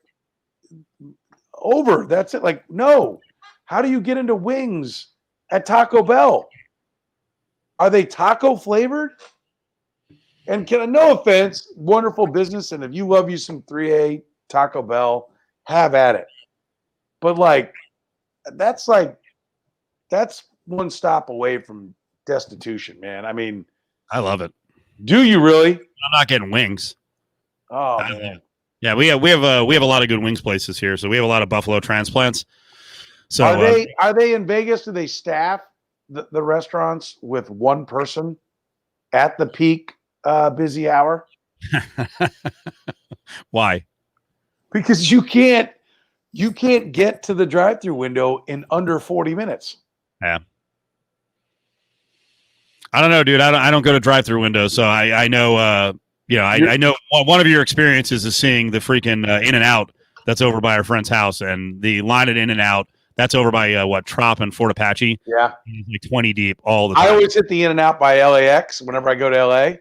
over. That's it. Like, no. How do you get into wings at Taco Bell? Are they taco flavored? And no offense, wonderful business. And if you love you some 3A Taco Bell, have at it. But that's one stop away from destitution, man. I mean, I love it. Do you really? I'm not getting wings. Oh, man. Yeah, we have a lot of good wings places here. So we have a lot of buffalo transplants. So are they in Vegas? Do they staff the restaurants with one person at the peak busy hour? Why? Because you can't get to the drive-through window in under 40 minutes. Yeah. I don't know, dude. I don't go to drive-through windows, so I know. I know one of your experiences is seeing the freaking In-N-Out that's over by our friend's house, and the line at In-N-Out that's over by Trop and Fort Apache. Yeah, like 20 deep all the time. I always hit the In-N-Out by LAX whenever I go to LA. Yeah.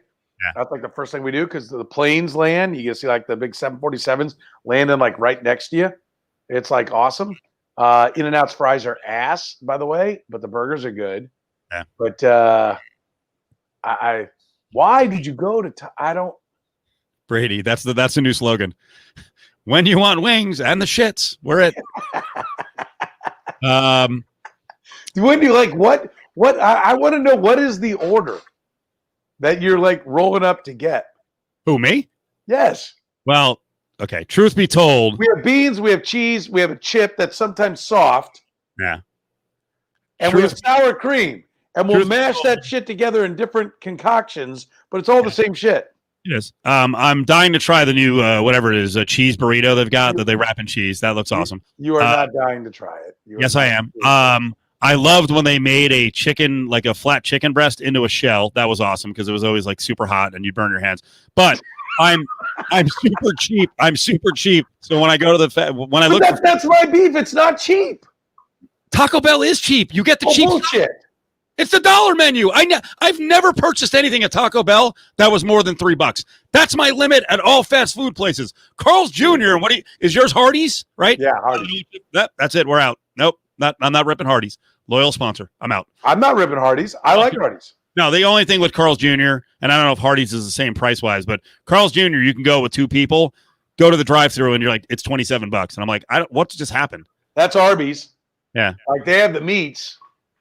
That's like the first thing we do because the planes land. You can see like the big 747s landing like right next to you. It's like awesome. In-N-Out's fries are ass, by the way, but the burgers are good. Yeah. But why did you go to? I don't. Brady, that's the new slogan. When you want wings and the shits, we're it. When you like what? I want to know what is the order that you're like rolling up to get? Who, me? Yes. Well, okay. Truth be told, we have beans, we have cheese, we have a chip that's sometimes soft. Yeah. And we have sour cream. And we'll mash that shit together in different concoctions, but it's all the same shit. It is. I'm dying to try the new whatever it is, a cheese burrito they've got that they wrap in cheese. That looks awesome. You are not dying to try it. Yes, I am. I loved when they made a chicken, like a flat chicken breast into a shell. That was awesome because it was always like super hot and you'd burn your hands. But I'm super cheap. I'm super cheap. So when I go to that's my beef. It's not cheap. Taco Bell is cheap. You get the cheap bullshit. It's the dollar menu. I've never purchased anything at Taco Bell that was more than $3. That's my limit at all fast food places. Carl's Jr. Is yours Hardee's? Right? Yeah, Hardee's. That's it. We're out. Nope. I'm not ripping Hardee's. Loyal sponsor. I'm out. I'm not ripping Hardee's. I like Hardee's. No, the only thing with Carl's Jr., and I don't know if Hardee's is the same price wise, but Carl's Jr., you can go with two people, go to the drive-thru, and you're like, it's $27. And I'm like, what just happened? That's Arby's. Yeah. Like they have the meats,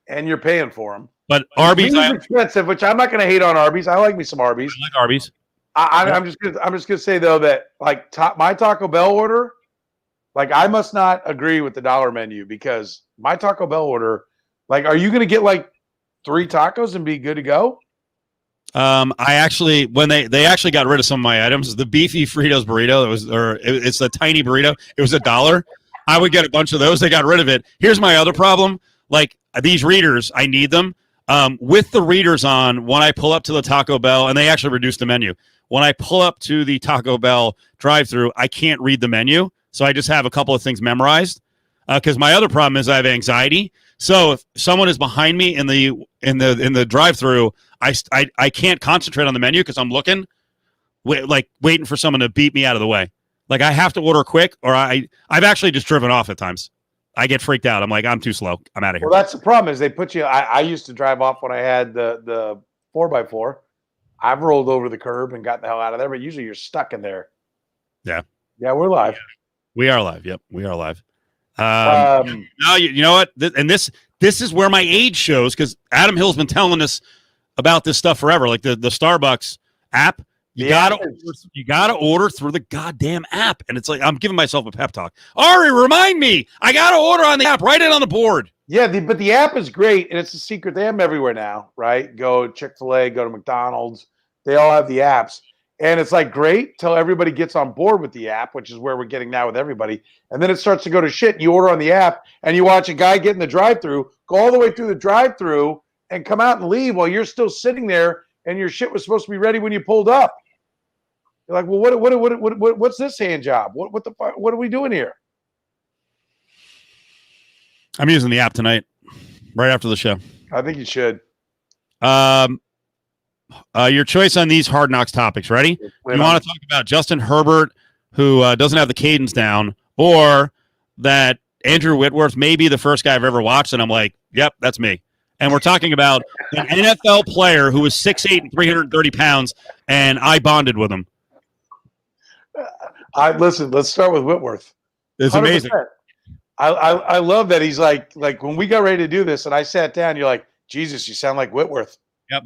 and you're paying for them. But Arby's is expensive, which I'm not going to hate on Arby's. I like me some Arby's. I like Arby's. I'm just gonna say though that like my Taco Bell order, like I must not agree with the dollar menu because my Taco Bell order, like, are you gonna get like 3 tacos and be good to go? I actually, when they actually got rid of some of my items, the beefy Fritos burrito, it's a tiny burrito. It was $1. I would get a bunch of those. They got rid of it. Here's my other problem. Like these readers, I need them. With the readers on, when I pull up to the Taco Bell, and they actually reduced the menu. When I pull up to the Taco Bell drive-thru, I can't read the menu, so I just have a couple of things memorized. Because my other problem is I have anxiety. So if someone is behind me in the drive-thru, I can't concentrate on the menu because I'm looking, waiting for someone to beat me out of the way. Like I have to order quick, or I've actually just driven off at times. I get freaked out. I'm like, I'm too slow. I'm out of here. Well, that's the problem is they put you. I used to drive off when I had the 4x4. I've rolled over the curb and got the hell out of there, but usually you're stuck in there. Yeah. Yeah, we're live. Yeah. We are live. Yep, we are live. No, you know what? This is where my age shows because Adam Hill's been telling us about this stuff forever. Like the Starbucks app. You gotta order through the goddamn app. And it's like I'm giving myself a pep talk. Ari, remind me. I gotta order on the app. Write it on the board. Yeah, but the app is great, and it's a secret. They have them everywhere now, right? Go Chick-fil-A, go to McDonald's. They all have the apps. And it's like great till everybody gets on board with the app, which is where we're getting now with everybody. And then it starts to go to shit. You order on the app and you watch a guy get in the drive-through, go all the way through the drive-through and come out and leave while you're still sitting there and your shit was supposed to be ready when you pulled up. You're like, well, what's this hand job? What the fuck? What are we doing here? I'm using the app tonight, right after the show. I think you should. Your choice on these Hard Knocks topics. Ready? You want to talk about Justin Herbert, who doesn't have the cadence down, or that Andrew Whitworth may be the first guy I've ever watched, and I'm like, yep, that's me. And we're talking about an NFL player who was 6'8" and 330 pounds, and I bonded with him. Listen, let's start with Whitworth. It's 100%. amazing. I love that he's like when we got ready to do this and I sat down, you're like, Jesus, you sound like Whitworth. Yep.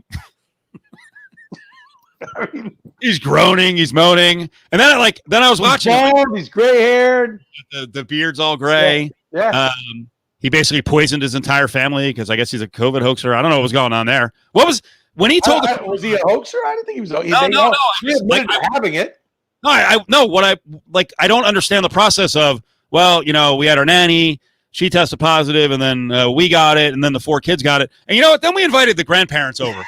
I mean, he's groaning, he's moaning, and then I was watching. He's gray haired. The beard's all gray. Yeah. He basically poisoned his entire family because I guess he's a COVID hoaxer. I don't know what was going on there. What was when he told? Was he a hoaxer? I didn't think he was. No. He admitted having it. No, I don't understand the process of. Well, we had our nanny. She tested positive, and then we got it, and then the 4 kids got it. And you know what? Then we invited the grandparents over.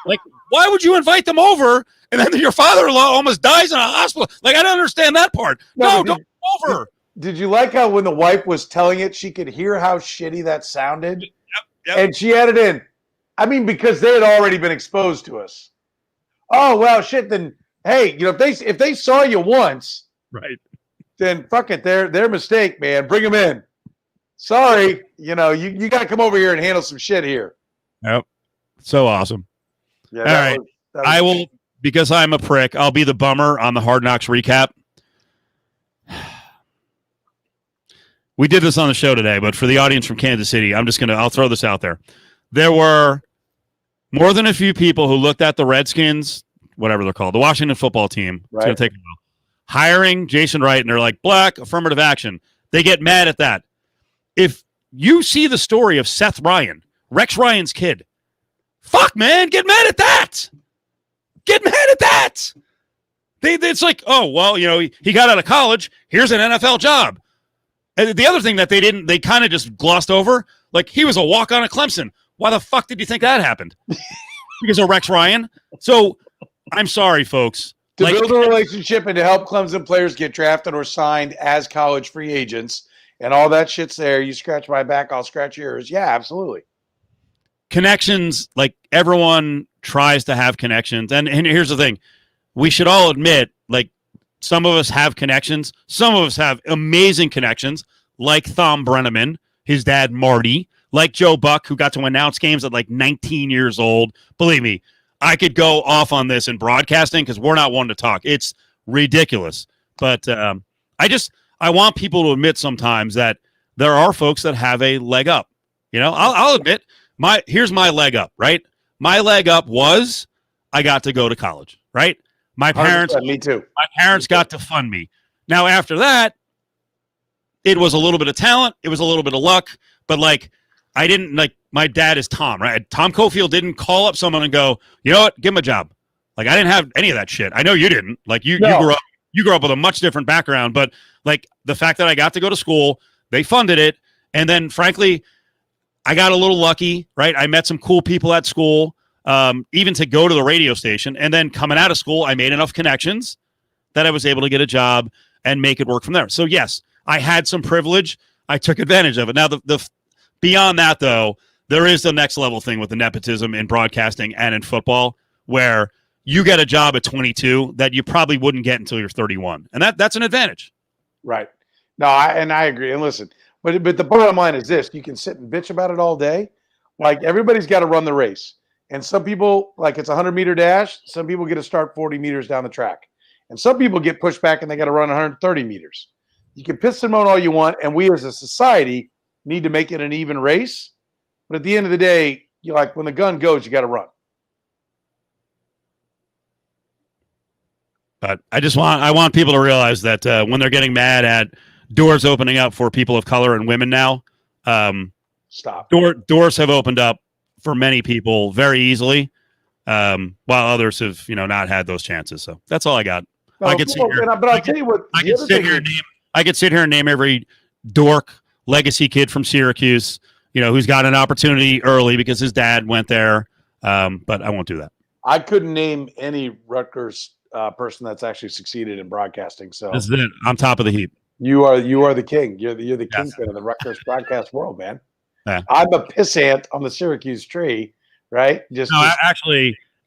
Like, why would you invite them over, and then your father-in-law almost dies in a hospital? Like, I don't understand that part. No, don't come over. Did you like how when the wife was telling it, she could hear how shitty that sounded? Yep. And she added in, I mean, because they had already been exposed to us. Oh, well, shit, then, hey, if they saw you once. Right. Then fuck it, their mistake, man. Bring them in. Sorry, you got to come over here and handle some shit here. Yep, so awesome. Yeah, all right, I will because I'm a prick. I'll be the bummer on the Hard Knocks recap. We did this on the show today, but for the audience from Kansas City, I'll throw this out there. There were more than a few people who looked at the Redskins, whatever they're called, the Washington football team. Right. It's going to take a while. Hiring Jason Wright, and they're like, black, affirmative action. They get mad at that. If you see the story of Seth Ryan, Rex Ryan's kid, fuck, man, get mad at that. Get mad at that. It's like, oh, well, he got out of college. Here's an NFL job. And the other thing that they kind of just glossed over, like he was a walk-on at Clemson. Why the fuck did you think that happened? Because of Rex Ryan? So I'm sorry, folks. To build a relationship and to help Clemson players get drafted or signed as college free agents and all that shit's there. You scratch my back, I'll scratch yours. Yeah, absolutely. Connections, like everyone tries to have connections. And here's the thing. We should all admit, like some of us have connections. Some of us have amazing connections, like Thom Brennaman, his dad, Marty, like Joe Buck, who got to announce games at like 19 years old. Believe me, I could go off on this in broadcasting because we're not one to talk. It's ridiculous. But I want people to admit sometimes that there are folks that have a leg up. I'll admit here's my leg up, right? My leg up was I got to go to college, right? My parents, me too. My parents got to fund me. Now, after that, it was a little bit of talent. It was a little bit of luck, but I didn't my dad is Tom, right? Tom Cofield didn't call up someone and go, you know what, give him a job. Like I didn't have any of that shit. I know you didn't. Like you grew up with a much different background, but like the fact that I got to go to school, they funded it. And then frankly, I got a little lucky, right? I met some cool people at school, even to go to the radio station. And then coming out of school, I made enough connections that I was able to get a job and make it work from there. So yes, I had some privilege. I took advantage of it. Now the beyond that though, there is the next level thing with the nepotism in broadcasting and in football where you get a job at 22 that you probably wouldn't get until you're 31. And that's an advantage. Right. No, I agree. And listen, but the bottom line is this, you can sit and bitch about it all day. Like everybody's got to run the race. And some people, like it's a 100-meter dash, some people get to start 40 meters down the track. And some people get pushed back and they got to run 130 meters. You can piss them on all you want, and we as a society need to make it an even race. But at the end of the day, when the gun goes, you got to run. But I want people to realize that when they're getting mad at doors opening up for people of color and women now, stop. Doors have opened up for many people very easily. while others have, not had those chances. So that's all I got. No, I could sit here. but I'll tell you what. I could sit here and name every dork legacy kid from Syracuse, who's got an opportunity early because his dad went there. But I won't do that. I couldn't name any Rutgers person that's actually succeeded in broadcasting. So this is it. I'm top of the heap. You are the king. You're the kingpin of the Rutgers broadcast world, man. Yeah. I'm a pissant on the Syracuse tree, right?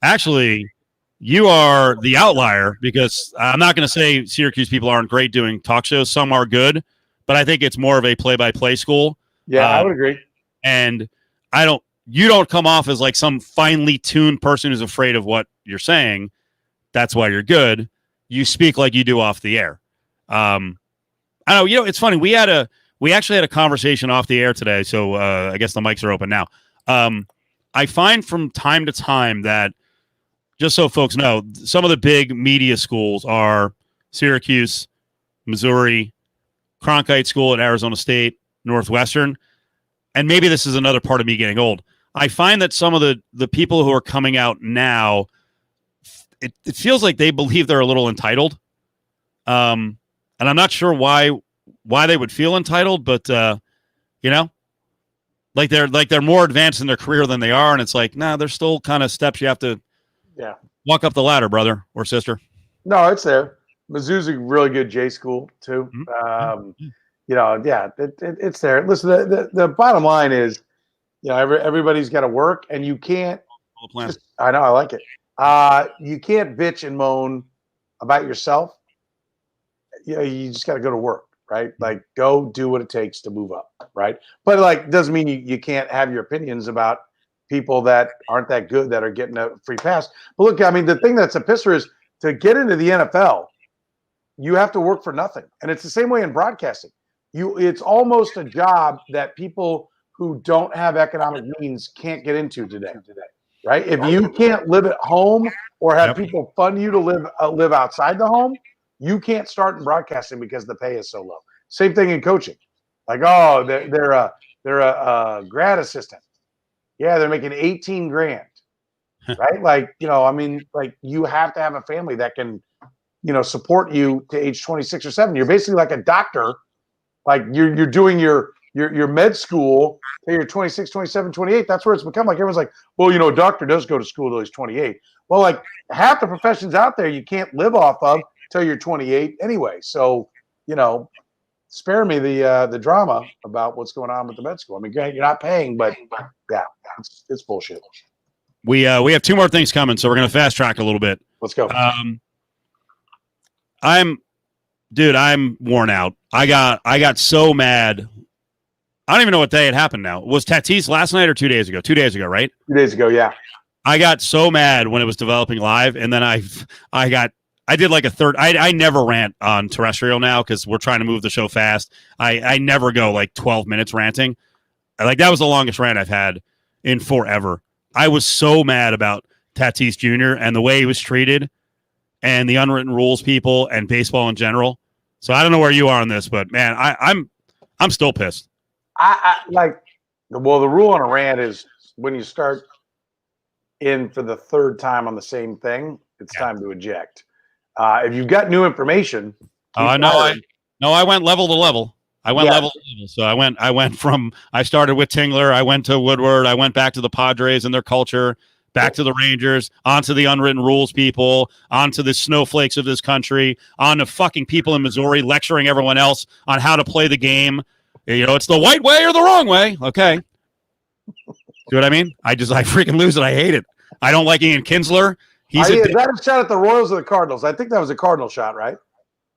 Actually, you are the outlier because I'm not going to say Syracuse people aren't great doing talk shows. Some are good, but I think it's more of a play-by-play school. Yeah, I would agree. And you don't come off as like some finely tuned person who's afraid of what you're saying. That's why you're good. You speak like you do off the air. I know, it's funny. We actually had a conversation off the air today. So I guess the mics are open now. I find from time to time that, just so folks know, some of the big media schools are Syracuse, Missouri, Cronkite School at Arizona State, Northwestern. And maybe this is another part of me getting old. I find that some of the people who are coming out now, it feels like they believe they're a little entitled. And I'm not sure why they would feel entitled, but like they're more advanced in their career than they are, and it's like, nah, there's still kind of steps you have to walk up the ladder, brother or sister. No, it's there. Mizzou's a really good J school too. It's there. Listen, the bottom line is, everybody's got to work, and you can't. I know, I like it. You can't bitch and moan about yourself. You just got to go to work, right? Like, go do what it takes to move up, right? But like, doesn't mean you can't have your opinions about people that aren't that good that are getting a free pass. But look, I mean, the thing that's a pisser is to get into the NFL, you have to work for nothing, and it's the same way in broadcasting. It's almost a job that people who don't have economic means can't get into today, right? If you can't live at home or have people fund you to live outside the home, you can't start in broadcasting because the pay is so low. Same thing in coaching. Like, oh, they're a grad assistant. Yeah, they're making 18 grand, right? Like, I mean, like, you have to have a family that can, support you to age 26 or 7. You're basically like a doctor. Like, you're doing your med school till you're 26, 27, 28. That's where it's become like everyone's like, well, a doctor does go to school till he's 28. Well, like, half the professions out there you can't live off of till you're 28 anyway. So, spare me the drama about what's going on with the med school. I mean, you're not paying, but yeah, it's bullshit. We have two more things coming, so we're gonna fast track a little bit. Let's go. I'm worn out. I got so mad. I don't even know what day it happened now. Was Tatis last night or 2 days ago? 2 days ago, right? 2 days ago, yeah. I got so mad when it was developing live, and then I did like a third. I never rant on terrestrial now because we're trying to move the show fast. I never go like 12 minutes ranting. Like, that was the longest rant I've had in forever. I was so mad about Tatis Jr. and the way he was treated and the unwritten rules people and baseball in general. So I don't know where you are on this, but man, I'm still pissed. The rule on a rant is when you start in for the third time on the same thing, it's time to eject. If you've got new information, I went level to level. Level to level. So I started with Tingler. I went to Woodward. I went back to the Padres and their culture, back to the Rangers, onto the unwritten rules people, onto the snowflakes of this country, on to fucking people in Missouri lecturing everyone else on how to play the game. It's the white way or the wrong way. Okay. See what I mean? I freaking lose it. I hate it. I don't like Ian Kinsler. Is that a shot at the Royals or the Cardinals? I think that was a Cardinal shot, right?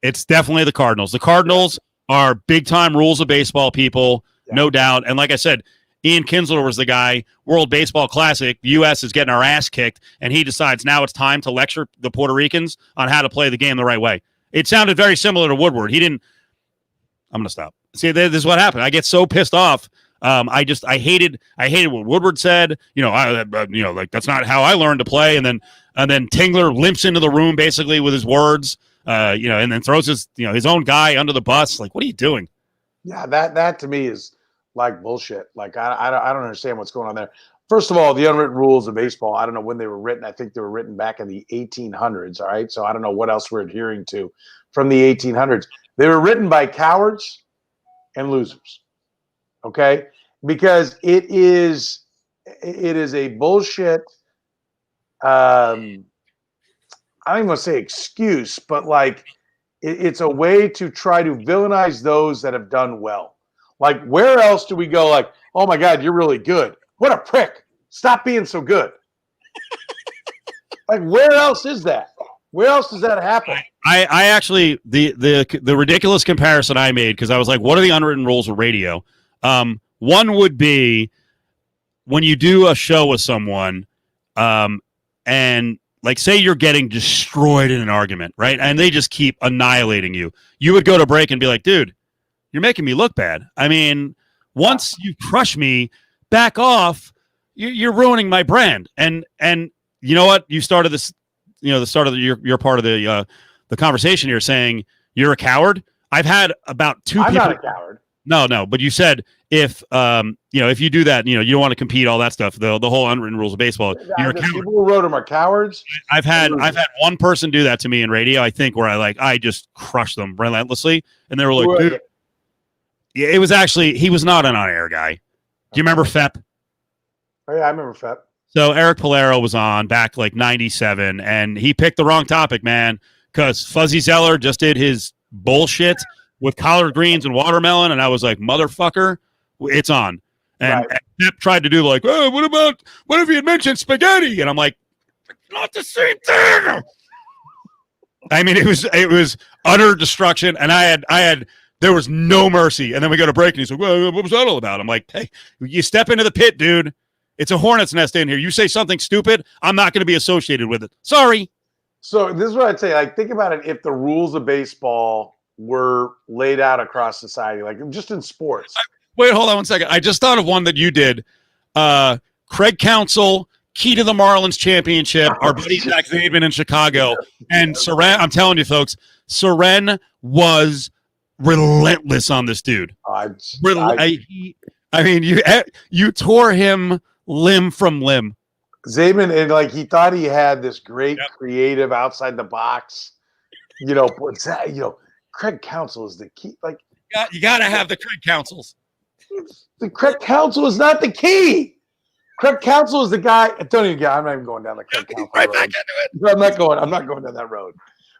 It's definitely the Cardinals. The Cardinals are big-time rules of baseball people, no doubt. And like I said, Ian Kinsler was the guy, World Baseball Classic, the U.S. is getting our ass kicked, and he decides now it's time to lecture the Puerto Ricans on how to play the game the right way. It sounded very similar to Woodward. I'm going to stop. See, this is what happened. I get so pissed off. I hated what Woodward said. Like, that's not how I learned to play. And then Tingler limps into the room basically with his words, and then throws his own guy under the bus. Like, what are you doing? Yeah, that to me is like bullshit. Like, I don't understand what's going on there. first of all, the unwritten rules of baseball, I don't know when they were written. I think they were written back in the 1800s. All right. So I don't know what else we're adhering to from the 1800s. They were written by cowards and losers. Okay. Because it is a bullshit. I don't even want to say excuse, but like it's a way to try to villainize those that have done well. Like, where else do we go? Like, oh my God, you're really good. What a prick. Stop being so good. Like, where else is that? Where else does that happen? I actually, the ridiculous comparison I made, because I was like, what are the unwritten rules of radio? One would be when you do a show with someone, and like, say you're getting destroyed in an argument, right? And they just keep annihilating you. You would go to break and be like, dude, you're making me look bad. I mean, once you crush me, back off. You're ruining my brand. And you know what? You started this, the start of your part of the conversation here saying you're a coward. I've had about two I'm people. not a coward. No, but you said if you do that, you don't want to compete, all that stuff, the whole unwritten rules of baseball, you're a coward. People who wrote them are cowards. I've had one person do that to me in radio, I think, where I just crushed them relentlessly, and they were like, dude. Yeah, it was actually, he was not an on-air guy. Do you remember FEP? Oh, yeah, I remember FEP. So Eric Polero was on back like 97, and he picked the wrong topic, man, because Fuzzy Zeller just did his bullshit with collard greens and watermelon, and I was like, motherfucker, it's on. And, Right. and FEP tried to do like, oh, what if he had mentioned spaghetti? And I'm like, not the same thing. I mean, it was utter destruction, and I had there was no mercy. And then we go to break, and he's like, well, what was that all about? I'm like, hey, you step into the pit, dude. It's a hornet's nest in here. You say something stupid, I'm not going to be associated with it. Sorry. So this is what I'd say. Like, think about it. If the rules of baseball were laid out across society, like just in sports. Wait, hold on 1 second. I just thought of one that you did. Craig Counsell, key to the Marlins championship, our buddy Zach Zaidman in Chicago. And Soren, I'm telling you, folks, Soren was relentless on this dude. I mean, you tore him limb from limb. Zaidman, and like he thought he had this great creative outside the box, Craig Counsell is the key. Like, you got to have the Craig Counsels. The Craig Counsell is not the key. Craig Counsell is the guy. Don't even get. I'm not even going down the Craig Counsell road. Back into it. I'm not going down that road.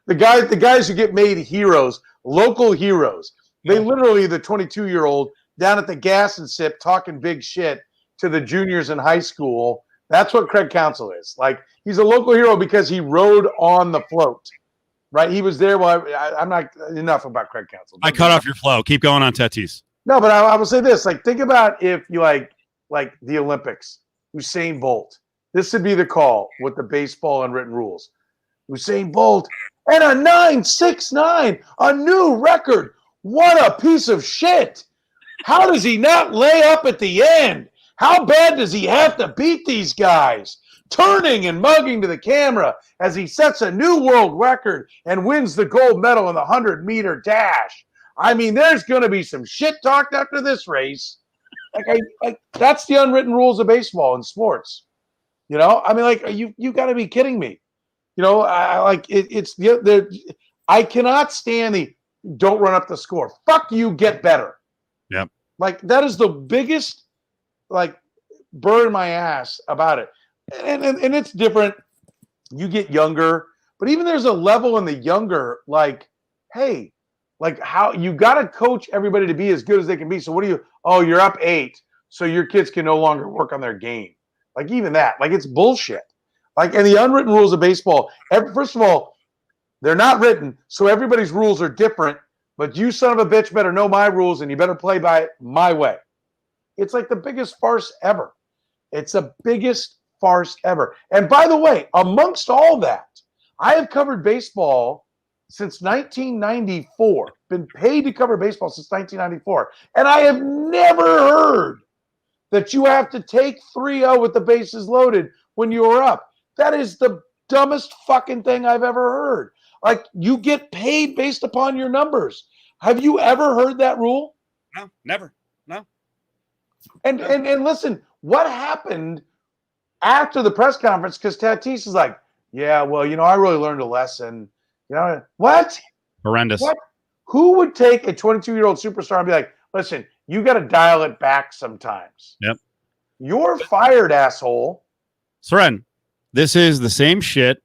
The guys who get made heroes, local heroes. They literally, the 22-year-old down at the gas and sip talking big shit to the juniors in high school. That's what Craig Counsell is. Like, he's a local hero because he rode on the float, right? He was there. Well, I'm not enough about Craig Counsell. I cut off your flow. Keep going on Tatis. No, but I will say this. Like, think about if you like the Olympics, Usain Bolt. This would be the call with the baseball unwritten rules. Usain Bolt and a 9.69, a new record. What a piece of shit. How does he not lay up at the end? How bad does he have to beat these guys? Turning and mugging to the camera as he sets a new world record and wins the gold medal in the 100-meter dash. I mean, there's going to be some shit talked after this race. Like that's the unwritten rules of baseball and sports. I mean, like, you got to be kidding me. I cannot stand the don't run up the score. Fuck you, get better. Yep. Like, that is the biggest, like, burn in my ass about it. And it's different. You get younger, but even there's a level in the younger, like, hey, like, how you got to coach everybody to be as good as they can be. So what do you, you're up 8, so your kids can no longer work on their game. Like, even that, like, it's bullshit. Like, and the unwritten rules of baseball, first of all, they're not written, so everybody's rules are different, but you son of a bitch better know my rules and you better play by it my way. It's like the biggest farce ever. It's the biggest farce ever. And by the way, amongst all that, I have covered baseball since 1994, been paid to cover baseball since 1994, and I have never heard that you have to take 3-0 with the bases loaded when you're up. That is the dumbest fucking thing I've ever heard. Like, you get paid based upon your numbers. Have you ever heard that rule? No, never. No. And listen, what happened after the press conference because Tatis is like, yeah, well, I really learned a lesson. What? Horrendous. What? Who would take a 22-year-old superstar and be like, listen, you got to dial it back sometimes. Yep. You're fired, asshole. Soren, this is the same shit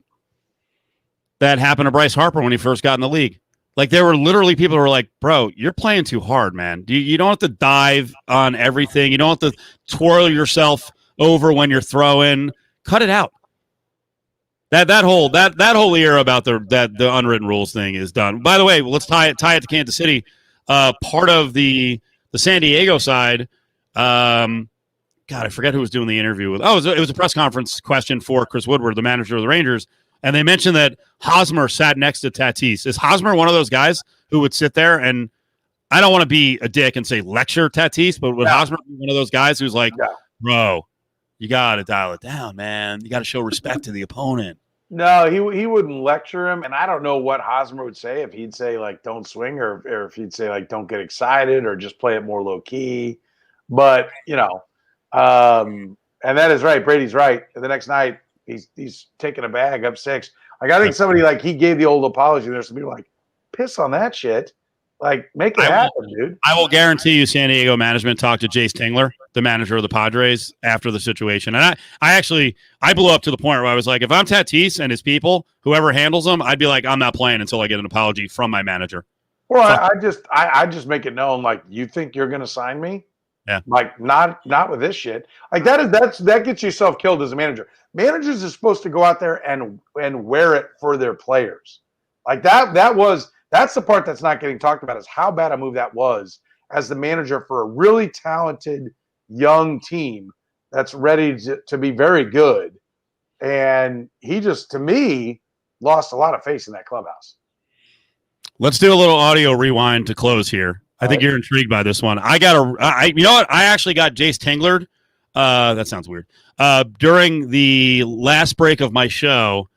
that happened to Bryce Harper when he first got in the league. Like, there were literally people who were like, bro, you're playing too hard, man. You don't have to dive on everything. You don't have to twirl yourself over when you're throwing. Cut it out. That whole era about the unwritten rules thing is done. By the way, let's tie it to Kansas City. Part of the San Diego side, God, I forget who was doing the interview with. Oh, it was a press conference question for Chris Woodward, the manager of the Rangers. And they mentioned that Hosmer sat next to Tatis. Is Hosmer one of those guys who would sit there and I don't want to be a dick and say lecture Tatis, but would Hosmer be one of those guys who's like, bro, you got to dial it down, man. You got to show respect to the opponent. No, he wouldn't lecture him. And I don't know what Hosmer would say, if he'd say, like, don't swing or if he'd say, like, don't get excited or just play it more low key. But, and that is right. Brady's right. The next night, he's taking a bag up 6. Like, I think somebody, like, he gave the old apology. There's some people like, piss on that shit. Like, make it happen, dude. I will guarantee you San Diego management talked to Jace Tingler, the manager of the Padres, after the situation. And I blew up to the point where I was like, if I'm Tatis and his people, whoever handles them, I'd be like, I'm not playing until I get an apology from my manager. Well, I just make it known, like, you think you're going to sign me? Yeah. Like, not with this shit. Like, that gets yourself killed as a manager. Managers are supposed to go out there and wear it for their players. Like, that's the part that's not getting talked about, is how bad a move that was as the manager for a really talented young team that's ready to be very good. And he just, to me, lost a lot of face in that clubhouse. Let's do a little audio rewind to close here. I think you're intrigued by this one. You know what? I actually got Jace Tingler. That sounds weird. During the last break of my show,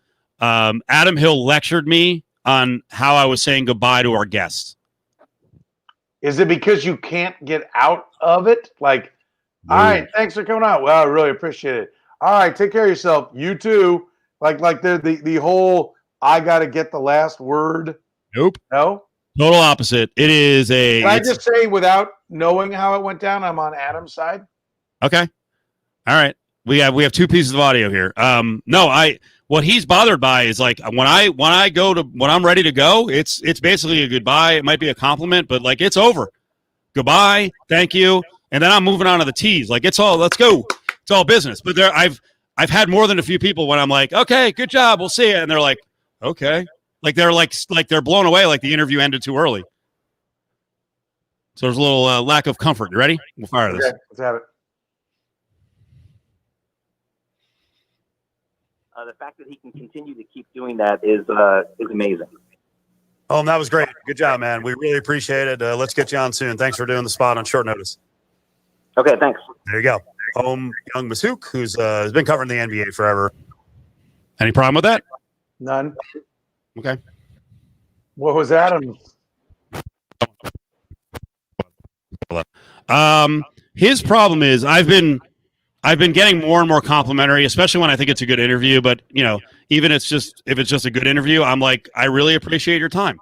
Adam Hill lectured me on how I was saying goodbye to our guests. Is it because you can't get out of it? Like, all right, thanks for coming out. Well, I really appreciate it. All right, take care of yourself. You too. Like the whole I got to get the last word. Nope. No? Total opposite. It is a... Can I just say, without knowing how it went down, I'm on Adam's side? Okay. All right. We have 2 pieces of audio here. What he's bothered by is, like, when I'm ready to go, it's basically a goodbye. It might be a compliment, but, like, it's over. Goodbye, thank you, and then I'm moving on to the teas. Like, let's go. It's all business. But I've had more than a few people when I'm like, okay, good job, we'll see you, and they're like, okay, like they're blown away, like the interview ended too early. So there's a little lack of comfort. You ready? We'll fire this. Okay, let's have it. The fact that he can continue to keep doing that is amazing. Oh, that was great. Good job, man. We really appreciate it. Let's get you on soon. Thanks for doing the spot on short notice. Okay, thanks. There you go. Young Masuk, who's has been covering the NBA forever. Any problem with that? None. Okay. What was Adam? His problem is I've been getting more and more complimentary, especially when I think it's a good interview. But, even if it's just a good interview, I'm like, I really appreciate your time.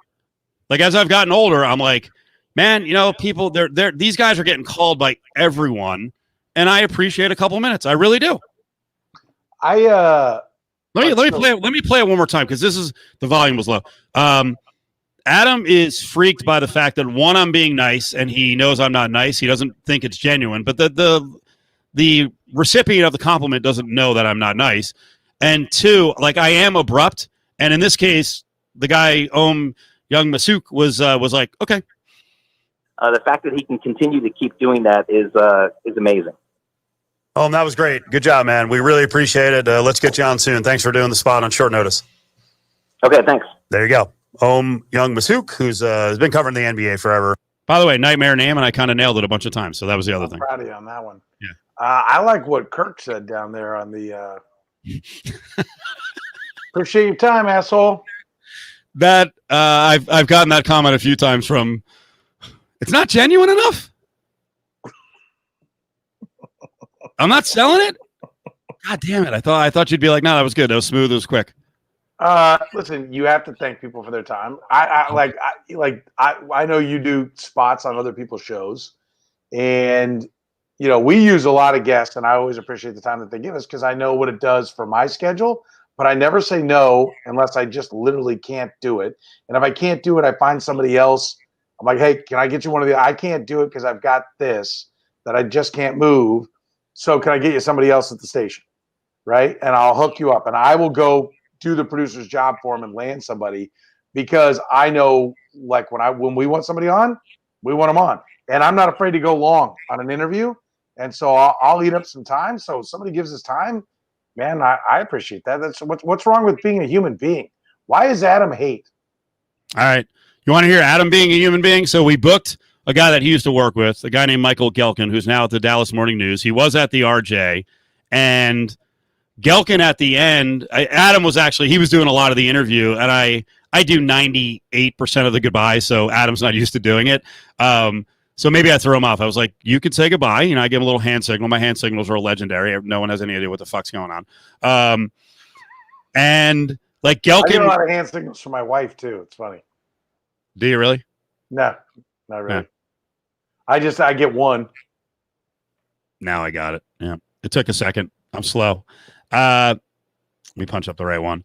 Like, as I've gotten older, I'm like, man, people, these guys are getting called by everyone, and I appreciate a couple minutes. I really do. Let me play it one more time, because the volume was low. Adam is freaked by the fact that, one, I'm being nice, and he knows I'm not nice. He doesn't think it's genuine, but the recipient of the compliment doesn't know that I'm not nice. And 2, like, I am abrupt. And in this case, the guy, Young Masuk, was like, okay. The fact that he can continue to keep doing that is amazing. Oh, that was great. Good job, man. We really appreciate it. Let's get you on soon. Thanks for doing the spot on short notice. Okay, thanks. There you go. Young Masuk, who's has been covering the NBA forever. By the way, nightmare name, and I kind of nailed it a bunch of times. So that was the other thing. I'm proud of you on that one. Yeah. I like what Kirk said down there on the appreciate your time, asshole. That I've gotten that comment a few times from, it's not genuine enough. I'm not selling it. God damn it! I thought you'd be like, no, that was good. That was smooth. It was quick. Listen, you have to thank people for their time. I know you do spots on other people's shows, and we use a lot of guests, and I always appreciate the time that they give us because I know what it does for my schedule. But I never say no unless I just literally can't do it. And if I can't do it, I find somebody else. I'm like, hey, can I get you one of the? I can't do it because I've got this that I just can't move. So can I get you somebody else at the station, right? And I'll hook you up, and I will go do the producer's job for him and land somebody because I know, like when we want somebody on, we want them on, and I'm not afraid to go long on an interview. And so I'll eat up some time. So if somebody gives us time. Man, I appreciate that. That's what's wrong with being a human being. Why is Adam hate? All right. You want to hear Adam being a human being? So we booked a guy that he used to work with, a guy named Michael Gelkin, who's now at the Dallas Morning News. He was at the RJ. And Gelkin at the end, Adam was he was doing a lot of the interview. And I do 98% of the goodbyes. So Adam's not used to doing it. So maybe I threw him off. I was like, you could say goodbye. I give him a little hand signal. My hand signals are legendary. No one has any idea what the fuck's going on. And like Gelkin. I get a lot of hand signals from my wife too. It's funny. Do you really? No, not really. Yeah. I get one. Now I got it. Yeah. It took a second. I'm slow. Let me punch up the right one.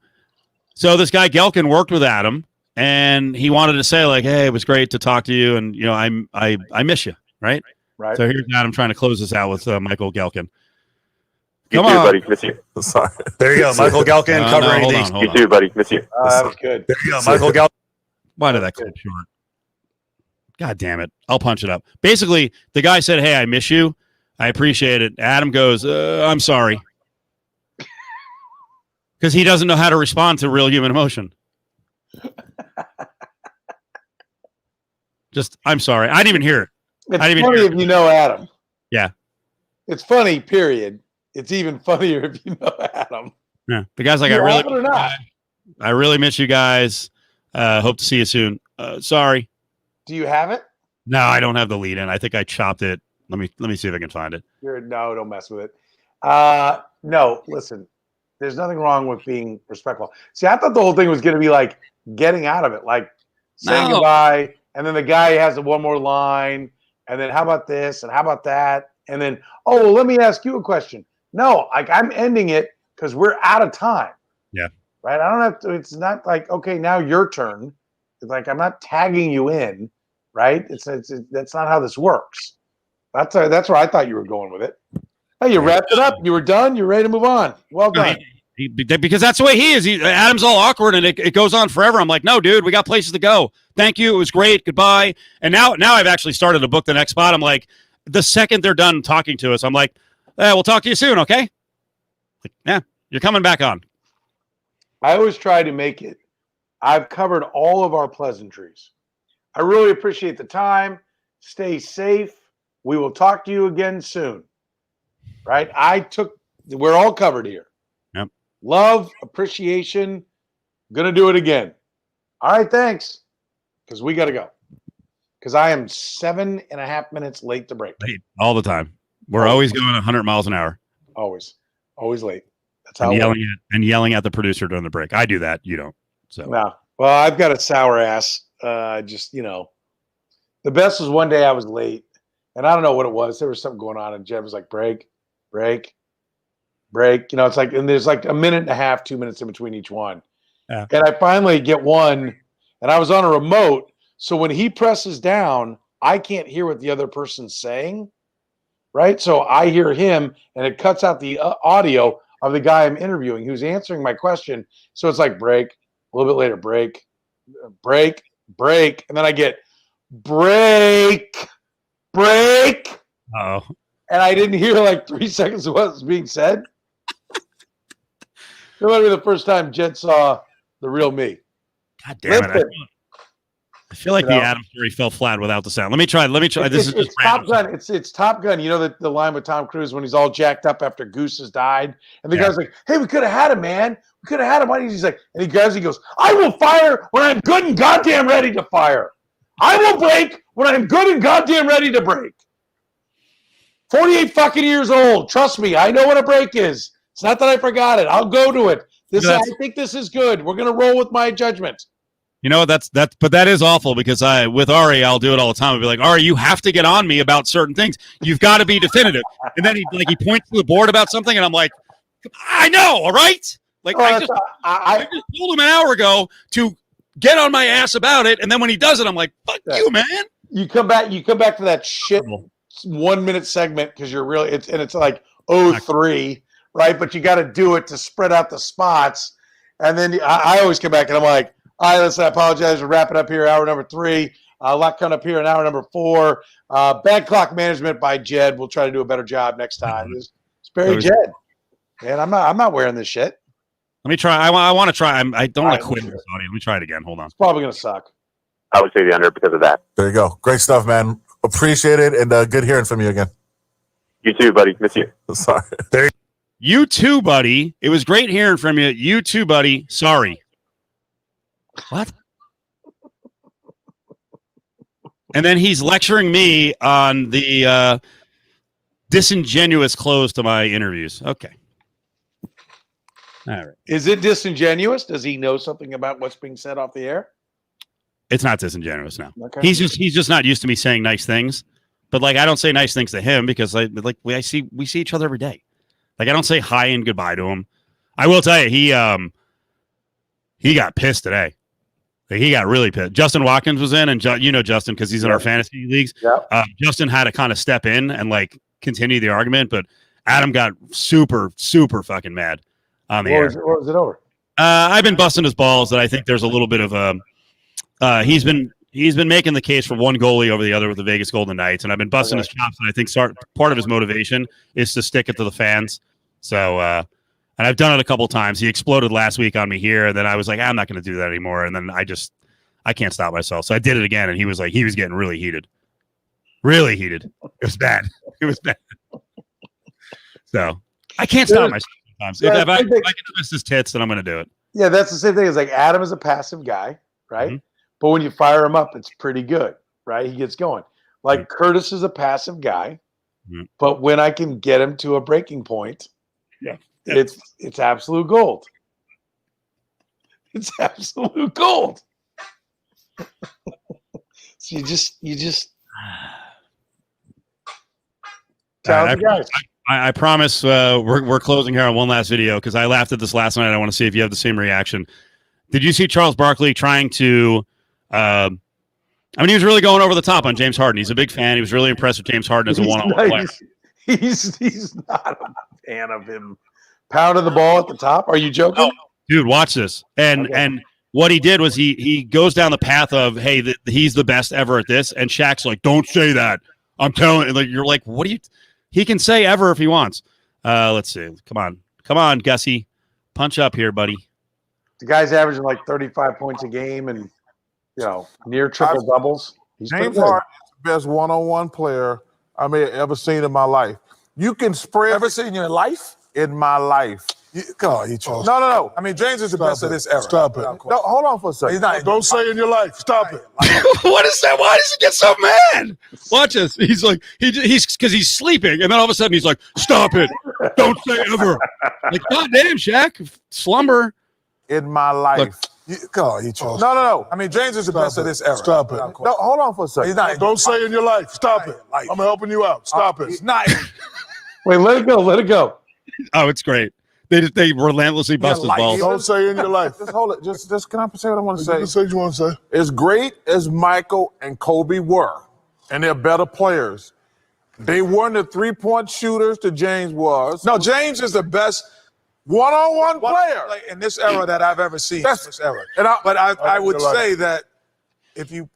So this guy Gelkin worked with Adam. And he wanted to say, like, hey, it was great to talk to you. And, I miss you. Right. Right. So here's Adam trying to close this out with Michael Gelkin. You too, buddy. Miss you. Sorry. There you go. Michael Gelkin covering these. You too, buddy. Miss you. That was good. There you go. Michael Gelkin. Why did that clip short? God damn it. I'll punch it up. Basically, the guy said, hey, I miss you. I appreciate it. Adam goes, I'm sorry. Because he doesn't know how to respond to real human emotion. Just, I'm sorry. I didn't even hear it. It's funny if you know Adam. Yeah. It's funny, period. It's even funnier if you know Adam. Yeah. The guy's like, I really miss you guys. Hope to see you soon. Sorry. Do you have it? No, I don't have the lead in. I think I chopped it. Let me see if I can find it. No, don't mess with it. No, listen. There's nothing wrong with being respectful. See, I thought the whole thing was going to be like getting out of it, like saying goodbye, and then the guy has one more line, and then how about this, and how about that, and then, let me ask you a question. No, like I'm ending it because we're out of time. Yeah. Right? I don't have to, it's not like, okay, now your turn. It's like I'm not tagging you in, right? It's that's not how this works. That's where I thought you were going with it. Hey, you wrapped it up. You were done. You're ready to move on. Well done. Because that's the way he is. Adam's all awkward, and it goes on forever. I'm like, no, dude, we got places to go. Thank you. It was great. Goodbye. And now I've actually started to book the next spot. I'm like, the second they're done talking to us, I'm like, we'll talk to you soon, okay? Like, yeah, you're coming back on. I always try to make it. I've covered all of our pleasantries. I really appreciate the time. Stay safe. We will talk to you again soon. Right? We're all covered here. Yep. Love, appreciation. Gonna do it again. All right, thanks. Because we got to go. Because I am 7.5 minutes late to break. Late all the time. We're always going 100 miles an hour. Always late. That's how. And yelling at the producer during the break. I do that. You don't. So no. Well, I've got a sour ass. The best was one day I was late, and I don't know what it was. There was something going on, and Jeb was like, break. It's like, and there's like a minute and a half, 2 minutes in between each one. Yeah. And I finally get one, and I was on a remote. So when he presses down, I can't hear what the other person's saying. Right. So I hear him, and it cuts out the audio of the guy I'm interviewing who's answering my question. So it's like break, a little bit later, break. And then I get break. Oh. And I didn't hear like 3 seconds of what was being said. It might be the first time Jen saw the real me. God damn it. I feel like the Adam story fell flat without the sound. Let me try. This is just Top Gun. It's Top Gun. You know the line with Tom Cruise when he's all jacked up after Goose has died, and the guy's like, "Hey, we could have had him, man. We could have had him." Why? He's like, and he goes, "I will fire when I'm good and goddamn ready to fire. I will break when I'm good and goddamn ready to break." 48 fucking years old. Trust me, I know what a break is. It's not that I forgot it. I'll go to it. I That's- think this is good. We're gonna roll with my judgment. You know, but that is awful because with Ari, I'll do it all the time. I'll be like, Ari, you have to get on me about certain things. You've got to be definitive. And then he points to the board about something, and I'm like, I know, all right? Like I just told him an hour ago to get on my ass about it, and then when he does it, I'm like, fuck you, man. You come back for that shit 1 minute segment because you're really it's like 03, right? But you got to do it to spread out the spots, and then I always come back and I'm like, all right, listen, I apologize. We're wrapping up here, hour number 3. A lot coming up here in hour number 4. Bad clock management by Jed. We'll try to do a better job next time. It's Barry Jed. Man, I'm not wearing this shit. Let me try. I want to try. I don't want to quit this audio. Let me try it again. Hold on. It's probably going to suck. I would say the under because of that. There you go. Great stuff, man. Appreciate it, and good hearing from you again. You too, buddy. Miss you. Sorry. You too, buddy. It was great hearing from you. You too, buddy. Sorry. What? And then he's lecturing me on the disingenuous close to my interviews. Okay. All right. Is it disingenuous? Does he know something about what's being said off the air? It's not disingenuous now. Okay. He's just not used to me saying nice things. But like I don't say nice things to him because we see each other every day. Like I don't say hi and goodbye to him. I will tell you, he got pissed today. Like, he got really pissed. Justin Watkins was in, and Justin because he's in our fantasy leagues. Yeah. Justin had to kind of step in and like continue the argument, but Adam got super fucking mad on the air. What was it over? I've been busting his balls that I think there's a little bit of he's been making the case for one goalie over the other with the Vegas Golden Knights, and I've been busting his chops, and I think part of his motivation is to stick it to the fans. So, and I've done it a couple times. He exploded last week on me here, and then I was like, I'm not going to do that anymore. And then I can't stop myself. So I did it again, and he was getting really heated. Really heated. It was bad. It was bad. So I can't stop myself sometimes. If I can twist his tits, then I'm going to do it. Yeah, that's the same thing. It's like Adam is a passive guy, right? Mm-hmm. But when you fire him up, it's pretty good, right? He gets going. Like Curtis is a passive guy, but when I can get him to a breaking point, it's absolute gold. It's absolute gold. So you just I promise we're closing here on one last video because I laughed at this last night. I want to see if you have the same reaction. Did you see Charles Barkley trying to he was really going over the top on James Harden. He's a big fan. He was really impressed with James Harden as a one-on-one player. He's not a fan of him pounding the ball at the top. Are you joking? Oh, dude, watch this. And what he did was he goes down the path of, hey, he's the best ever at this. And Shaq's like, don't say that. I'm telling you. Like, you're like, what do you – he can say ever if he wants. Let's see. Come on, Gussie. Punch up here, buddy. The guy's averaging like 35 points a game and, near triple doubles. James Harden is the best one-on-one player I may have ever seen in my life. You can spread. Ever seen in your life? In my life. No. I mean, James is the best of this era. Stop it. No, hold on for a second. Don't say in your life. Stop it. What is that? Why does he get so mad? Watch this. He's like, he's because he's sleeping, and then all of a sudden he's like, stop it. Don't say ever. Like, goddamn, Shaq. Slumber. In my life. No. I mean, James is the best of this era. Stop it. No, hold on for a second. Don't say in your life. Stop it. I'm helping you out. Stop it. He's not. Wait, let it go. Oh, it's great. They relentlessly bust his balls. Don't say in your life. Just hold it. Just can I say what I want to say? Say what you want to say. As great as Michael and Kobe were, and they're better players, they weren't the three-point shooters that James was. No, James is the best one-on-one player in this era that I've ever seen. This era. But I would say that if you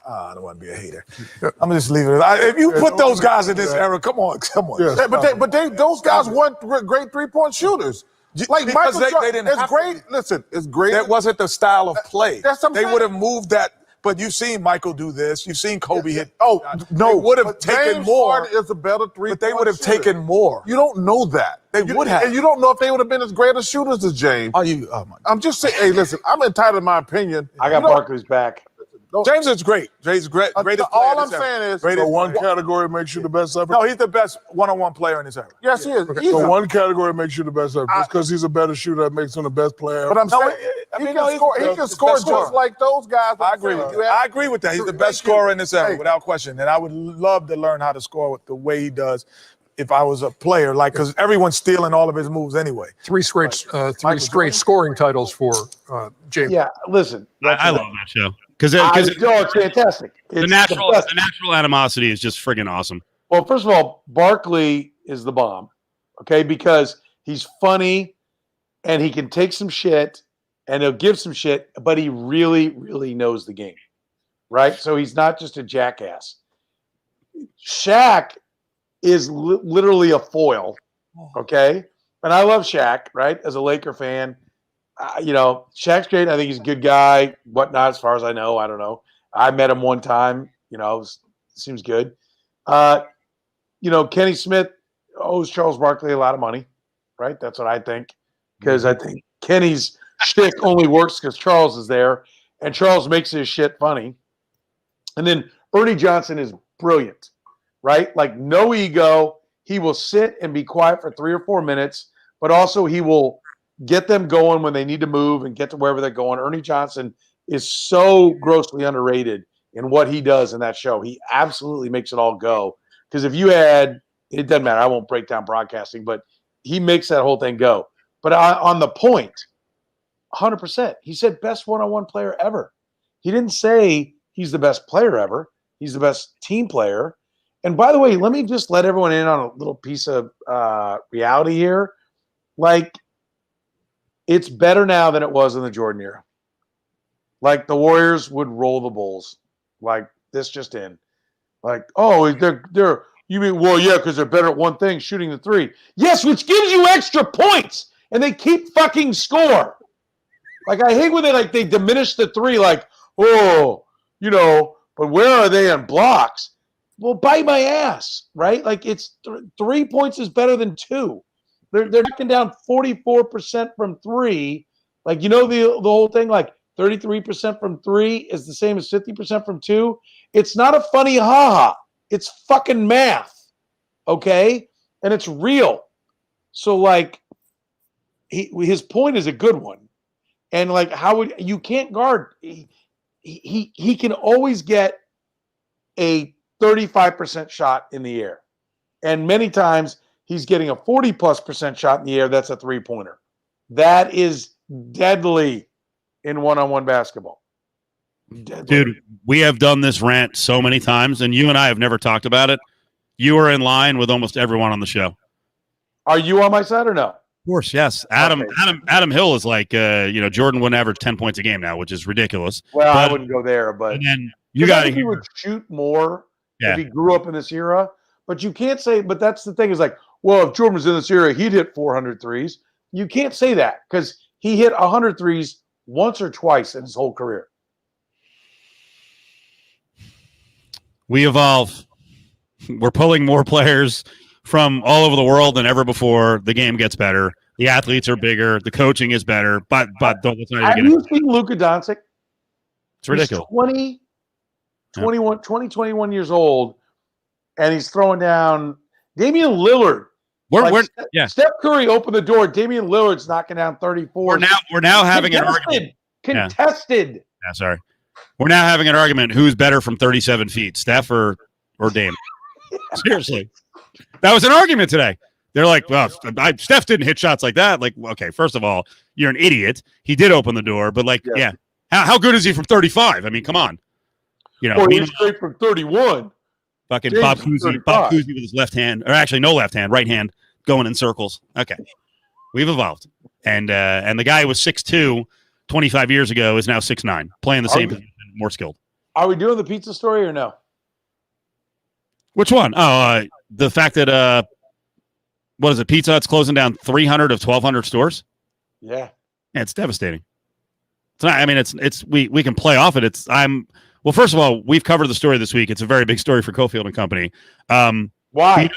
I don't want to be a hater. I'm gonna just leave it. If you put those guys in this era, come on. Yeah, but those guys weren't great three-point shooters. Like because Michael they didn't it's have great. To. Listen, it's great. That wasn't the style of play. They would have moved that. But you've seen Michael do this. You've seen Kobe hit. Oh, no. They would have taken James more. Harden is a better three-point But they would have shooter. taken more. You don't know that. They would have. And you don't know if they would have been as great as shooters as James. Oh my God. I'm just saying, hey, listen, I'm entitled to my opinion. I got Barkley's back. James is great. James is great. Greatest player All in I'm his era. saying is, Greatest So one player. category makes you the best ever. No, he's the best one-on-one player in his era. yes, he is. Okay, He's so a- one category makes you the best ever. Just because he's a better shooter, that makes him the best player. But I'm No, saying he can score just like those guys. I agree with that. I agree with that. He's the best scorer in this era, without question. And I would love to learn how to score with the way he does if I was a player, because everyone's stealing all of his moves anyway. Three straight scoring titles for James. Yeah, listen. I love that show because it's fantastic. the It's natural best. the natural animosity is just friggin' awesome. Well, first of all, Barkley is the bomb, okay? Because he's funny and he can take some shit and he'll give some shit, but he really, really knows the game, right? So he's not just a jackass. Shaq is literally a foil, okay? And I love Shaq, right? As a Laker fan, Shaq's great. I think he's a good guy, whatnot, as far as I know. I don't know. I met him one time, seems good. Kenny Smith owes Charles Barkley a lot of money, right? That's what I think. Because I think Kenny's shtick only works because Charles is there, and Charles makes his shit funny. And then Ernie Johnson is brilliant, right? Like, no ego. He will sit and be quiet for 3 or 4 minutes, but also he will get them going when they need to move and get to wherever they're going. Ernie Johnson is so grossly underrated in what he does in that show. He absolutely makes it all go. Because if you had, it doesn't matter. I won't break down broadcasting, but he makes that whole thing go. But on the point, 100%. He said best one-on-one player ever. He didn't say he's the best player ever. He's the best team player. And by the way, let me just let everyone in on a little piece of reality here. Like, it's better now than it was in the Jordan era. Like, the Warriors would roll the Bulls. Like, this just in. Like, oh, they're you mean, well, yeah, because they're better at one thing, shooting the three. Yes, which gives you extra points, and they keep fucking score. Like, I hate when they diminish the three, like, oh, but where are they in blocks? Well, bite my ass, right? Like, it's 3 points is better than 2. They're knocking down 44% from 3. Like, the whole thing, like 33% from 3 is the same as 50% from 2. It's not a funny ha-ha. It's fucking math, okay? And it's real. So, like, his point is a good one. And, like, you can't guard. He can always get a 35% shot in the air. And many times he's getting a 40+% shot in the air. That's a three-pointer. That is deadly in one-on-one basketball. Deadly. Dude, we have done this rant so many times, and you and I have never talked about it. You are in line with almost everyone on the show. Are you on my side or no? Of course, yes. Adam Hill is like, Jordan wouldn't average 10 points a game now, which is ridiculous. Well, I wouldn't go there, but and then you got to he would shoot more Yeah. if he grew up in this era. But you can't say. But that's the thing is like, well, if Jordan was in this era, he'd hit 400 threes. You can't say that because he hit 100 threes once or twice in his whole career. We evolve. We're pulling more players from all over the world than ever before. The game gets better. The athletes are bigger. The coaching is better. But let's not even Have get you into it. seen Luka Doncic? It's ridiculous. He's 21 years old, and he's throwing down Damian Lillard. Steph Curry opened the door. Damian Lillard's knocking down 34. We're now having an argument. Contested. Yeah, sorry. We're now having an argument. Who's better from 37 feet, Steph or Dame? Seriously. That was an argument today. They're like, well, Steph didn't hit shots like that. Like, okay, first of all, you're an idiot. He did open the door, but yeah. How good is he from 35? I mean, come on. He's straight from 31. Fucking James Bob Cousy with his left hand, or actually no left hand, right hand, going in circles. Okay. We've evolved. And the guy who was 6'2", 25 years ago is now 6'9", playing the same position, more skilled. Are we doing the pizza story or no? Which one? Oh, the fact that what is it? Pizza Hut's closing down 300 of 1,200 stores. Yeah, it's devastating. It's not. I mean, it's we can play off it. Well, first of all, we've covered the story this week. It's a very big story for Cofield and Company. Why?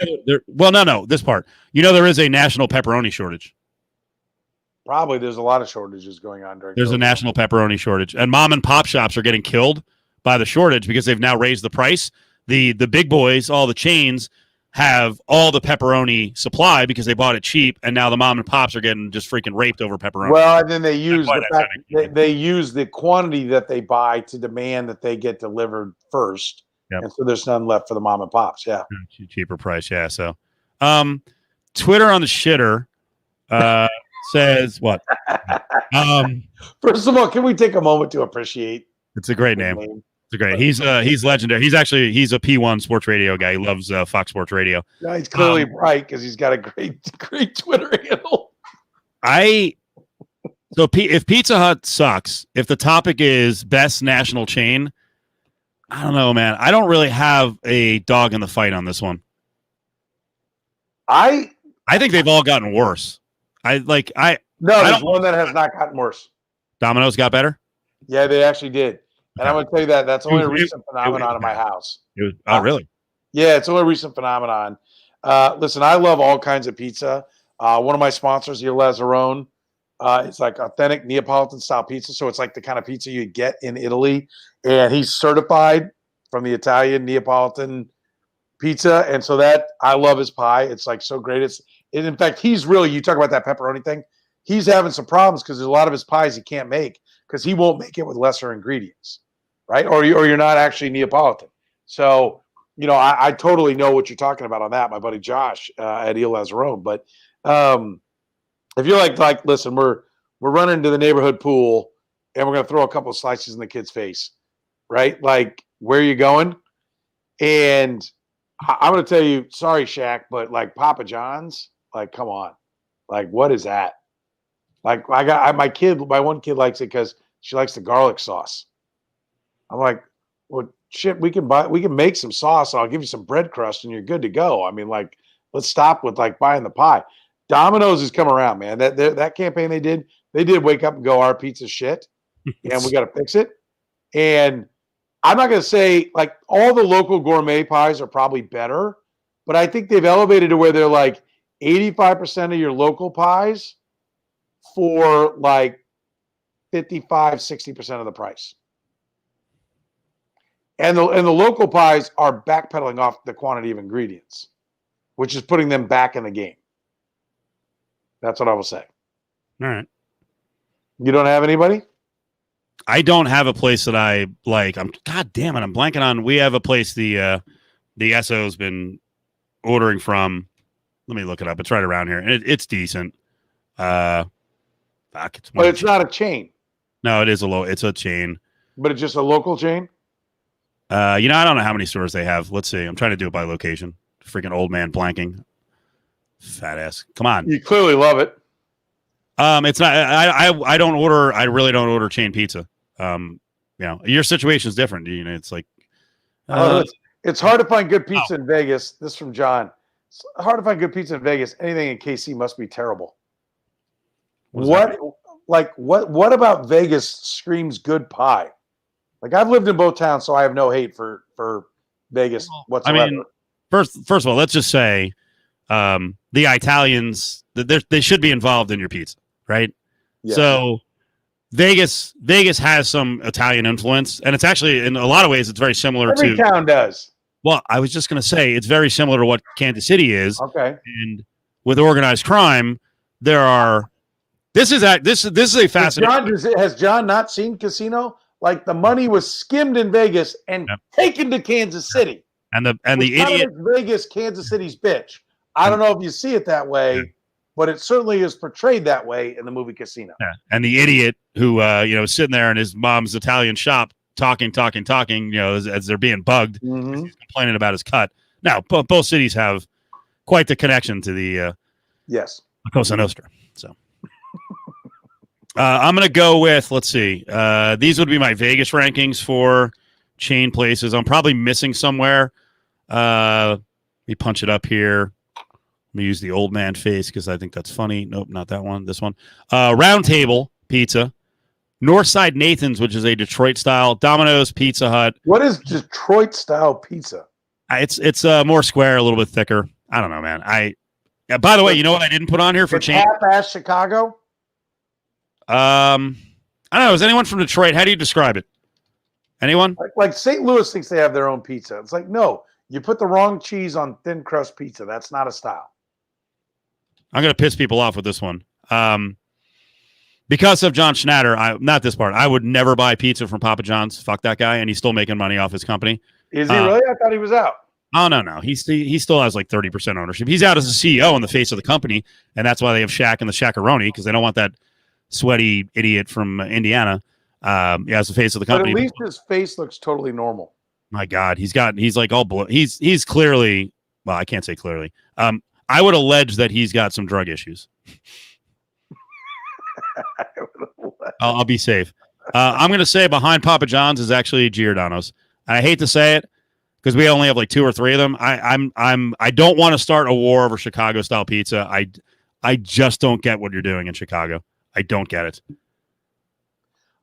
No. This part. There is a national pepperoni shortage. Probably there's a lot of shortages going on during. There's a national pepperoni shortage, and mom and pop shops are getting killed by the shortage because they've now raised the price. The big boys, all the chains, have all the pepperoni supply because they bought it cheap, and now the mom and pops are getting just freaking raped over pepperoni. Well, and then they use the fact they use the quantity that they buy to demand that they get delivered first, and so there's none left for the mom and pops. Yeah, cheaper price. Yeah. So, Twitter on the shitter says what? First of all, can we take a moment to appreciate? It's a great name. It's great. He's legendary. He's a P1 sports radio guy. He loves Fox Sports Radio. Yeah, he's clearly bright because he's got a great Twitter handle. If Pizza Hut sucks, if the topic is best national chain, I don't know, man. I don't really have a dog in the fight on this one. I think they've all gotten worse. There's one that has not gotten worse. Domino's got better? Yeah, they actually did. And I'm going to tell you that's only a recent phenomenon in my house. Really? Yeah, it's only a recent phenomenon. Listen, I love all kinds of pizza. One of my sponsors, Il Lazzarone, it's like authentic Neapolitan style pizza. So it's like the kind of pizza you get in Italy. And he's certified from the Italian Neapolitan pizza. And so I love his pie. It's like so great. In fact, he's really, you talk about that pepperoni thing, he's having some problems because there's a lot of his pies he can't make because he won't make it with lesser ingredients. Right? Or you're not actually Neapolitan. So, I totally know what you're talking about on that, my buddy Josh at Il Lazzarone. But if you're like, listen, we're running to the neighborhood pool and we're going to throw a couple of slices in the kid's face, right? Like, where are you going? And I'm going to tell you, sorry, Shaq, but like Papa John's, like, come on. Like, what is that? Like, my one kid likes it because she likes the garlic sauce. I'm like, well, shit, we can make some sauce. I'll give you some bread crust and you're good to go. I mean, like, let's stop with like buying the pie. Domino's has come around, man. That campaign they did wake up and go, our pizza's shit and we got to fix it. And I'm not going to say like all the local gourmet pies are probably better, but I think they've elevated to where they're like 85% of your local pies for like 55-60% of the price. And the local pies are backpedaling off the quantity of ingredients, which is putting them back in the game. That's what I will say. All right. You don't have anybody? I don't have a place that I like. God damn it, I'm blanking on. We have a place the SO's been ordering from. Let me look it up. It's right around here. It's decent. But it's not a chain. No, it's a chain. But it's just a local chain? I don't know how many stores they have. Let's see. I'm trying to do it by location. Freaking old man blanking. Fat ass. Come on. You clearly love it. It's not. I don't order. I really don't order chain pizza. Your situation is different. It's like. It's hard to find good pizza in Vegas. This is from John. It's hard to find good pizza in Vegas. Anything in KC must be terrible. What about Vegas screams good pie? Like, I've lived in both towns, so I have no hate for Vegas whatsoever. I mean, first of all, let's just say the Italians, they should be involved in your pizza, right? Yeah. So Vegas has some Italian influence, and it's actually, in a lot of ways, it's very similar to... Every town does. Well, I was just going to say, it's very similar to what Kansas City is. Okay. And with organized crime, there are... This is a fascinating... Has John not seen Casino? Like, the money was skimmed in Vegas and taken to Kansas City. And the idiot Vegas, Kansas City's bitch. I don't know if you see it that way, but it certainly is portrayed that way in the movie Casino. Yeah. And the idiot who is sitting there in his mom's Italian shop talking, as they're being bugged, he's complaining about his cut. Now, both cities have quite the connection to the Cosa Nostra. So. I'm going to go with, let's see, these would be my Vegas rankings for chain places. I'm probably missing somewhere. Let me punch it up here. Let me use the old man face because I think that's funny. Nope, not that one. This one. Round Table Pizza. Northside Nathan's, which is a Detroit style. Domino's, Pizza Hut. What is Detroit style pizza? It's more square, a little bit thicker. I don't know, man. By the way, you know what I didn't put on here for chain? Half-ass Chicago? I don't know. Is anyone from Detroit? How do you describe it? Anyone? Like St. Louis thinks they have their own pizza. It's like, no, you put the wrong cheese on thin crust pizza. That's not a style. I'm going to piss people off with this one. Because of John Schnatter, not this part. I would never buy pizza from Papa John's. Fuck that guy, and he's still making money off his company. Is he really? I thought he was out. Oh no. He still has like 30% ownership. He's out as a CEO and the face of the company, and that's why they have Shaq and the Shaqaroni, because they don't want that sweaty idiot from Indiana as the face of the company. But at least his face looks totally normal. My God, he's like all blue. He's clearly, well, I can't say clearly. I would allege that he's got some drug issues. I'll be safe. I'm going to say behind Papa John's is actually Giordano's. I hate to say it because we only have like 2 or 3 of them. I don't want to start a war over Chicago style pizza. I just don't get what you're doing in Chicago. I don't get it.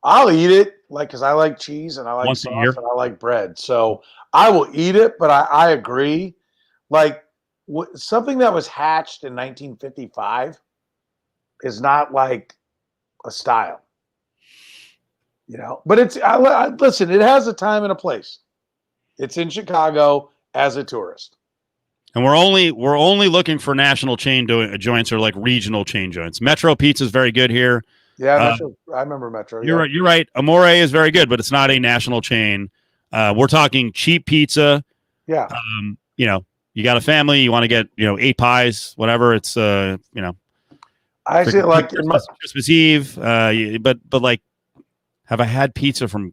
I'll eat it, because I like cheese and I like sauce and I like bread. So I will eat it, but I agree. Like something that was hatched in 1955 is not like a style, But it's listen. It has a time and a place. It's in Chicago as a tourist, and we're only looking for national chain joints or like regional chain joints. Metro Pizza is very good here. Yeah, Metro, I remember Metro. You're right. You're right. Amore is very good, but it's not a national chain. We're talking cheap pizza. Yeah. You got a family. You want to get 8 pies, whatever. It's I actually like Christmas Eve. But like, have I had pizza from?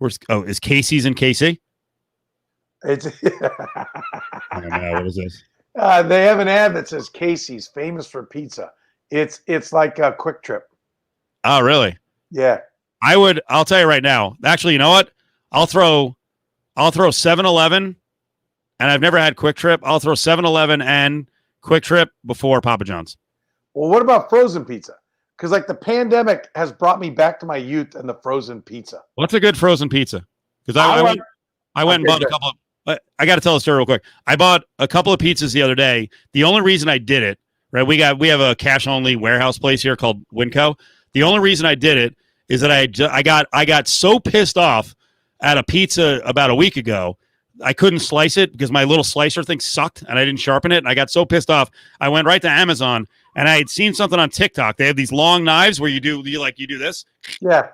Is Casey's in KC? It's. I don't know. What is this? They have an ad that says Casey's famous for pizza. It's like a Quick Trip. Oh, really? Yeah. I'll tell you right now. Actually, you know what? I'll throw 7-Eleven, and I've never had Quick Trip. I'll throw 7-Eleven and Quick Trip before Papa John's. Well, what about frozen pizza? Because like the pandemic has brought me back to my youth and the frozen pizza. What's a good frozen pizza? Because I went and bought a couple of. I got to tell a story real quick. I bought a couple of pizzas the other day. The only reason I did it, right? We have a cash only warehouse place here called Winco. The only reason I did it is that I got so pissed off at a pizza about a week ago. I couldn't slice it because my little slicer thing sucked and I didn't sharpen it. And I got so pissed off. I went right to Amazon and I had seen something on TikTok. They have these long knives where you do this. Yeah.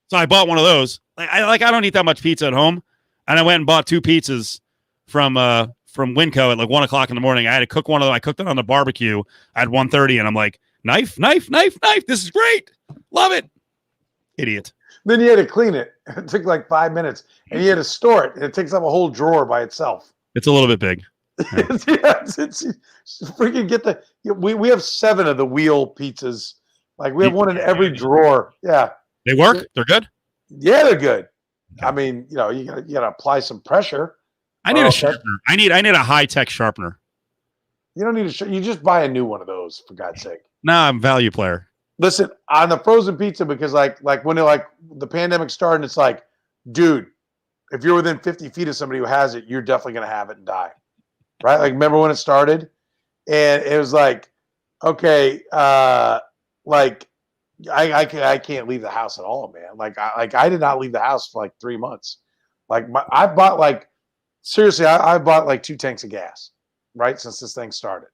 So I bought one of those. I don't eat that much pizza at home. And I went and bought 2 pizzas from Winco at like 1:00 in the morning. I had to cook one of them. I cooked it on the barbecue at 1:30 and I'm like, knife. This is great. Love it. Idiot. Then you had to clean it. It took like 5 minutes, and you had to store it. It takes up a whole drawer by itself. It's a little bit big. It's freaking get the. We have 7 of the wheel pizzas. Like we have one in every drawer. Yeah. They work. They're good. Yeah, they're good. I mean, you gotta apply some pressure. I need a sharpener. I need a high-tech sharpener. You don't need you just buy a new one of those for God's sake. Nah, I'm a value player. Listen, on the frozen pizza, because like when the pandemic started, it's like, dude, if you're within 50 feet of somebody who has it, you're definitely gonna have it and die. Right? Like remember when it started? And it was like, okay, like I can't leave the house at all, man. I did not leave the house for like 3 months. I bought like seriously, I bought like 2 tanks of gas, right, since this thing started.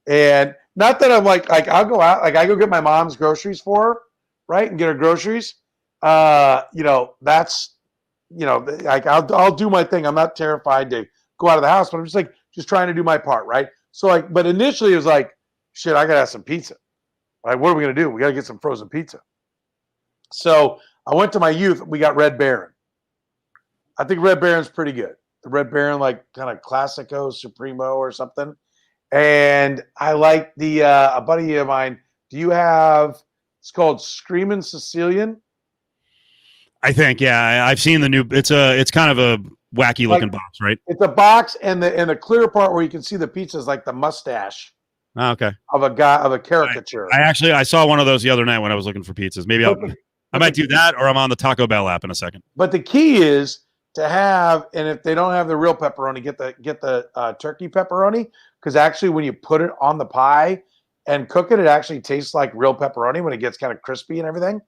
And not that I'm like I'll go out, like I go get my mom's groceries for her, right, and get her groceries. That's like I'll do my thing. I'm not terrified to go out of the house, but I'm just trying to do my part, right? So but initially it was like, shit, I gotta have some pizza. Like, what are we gonna do? We gotta get some frozen pizza. So I went to my youth. We got Red Baron. I think Red Baron's pretty good. The Red Baron, like kind of Classico Supremo or something. And I like the a buddy of mine. Do you have? It's called Screamin' Sicilian. I think, yeah, I've seen the new. It's kind of a wacky looking box, right? It's a box, and the clear part where you can see the pizza is like the mustache. Oh, okay. Of a caricature. I saw one of those the other night when I was looking for pizzas. Maybe I might do that, or I'm on the Taco Bell app in a second. But the key is to have, and if they don't have the real pepperoni, get the turkey pepperoni, because actually when you put it on the pie and cook it, it actually tastes like real pepperoni when it gets kind of crispy and everything.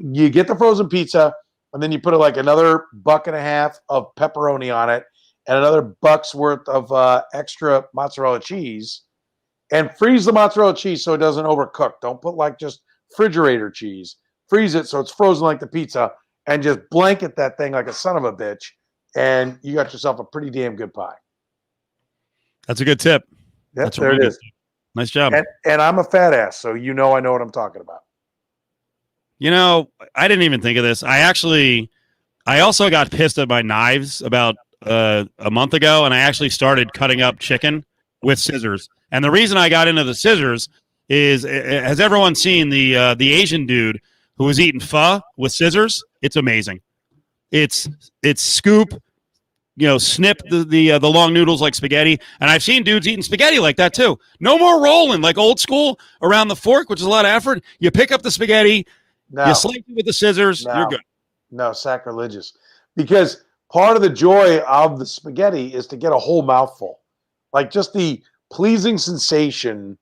You get the frozen pizza, and then you put like another $1.50 of pepperoni on it, and another $1's worth of extra mozzarella cheese, and freeze the mozzarella cheese so it doesn't overcook. Don't put like just refrigerator cheese. Freeze it so it's frozen like the pizza, and just blanket that thing like a son of a bitch, and you got yourself a pretty damn good pie. That's a good tip. Yep, That's there it is. Nice job. And I'm a fat ass, so I know what I'm talking about. You know, I didn't even think of this. I also got pissed at my knives about a month ago, and I actually started cutting up chicken with scissors. And the reason I got into the scissors is, has everyone seen the Asian dude who was eating pho with scissors? It's amazing. It's scoop, snip the long noodles like spaghetti. And I've seen dudes eating spaghetti like that too. No more rolling like old school around the fork, which is a lot of effort. You pick up the spaghetti, you slice it with the scissors, you're good. No, sacrilegious. Because part of the joy of the spaghetti is to get a whole mouthful. Like just the pleasing sensation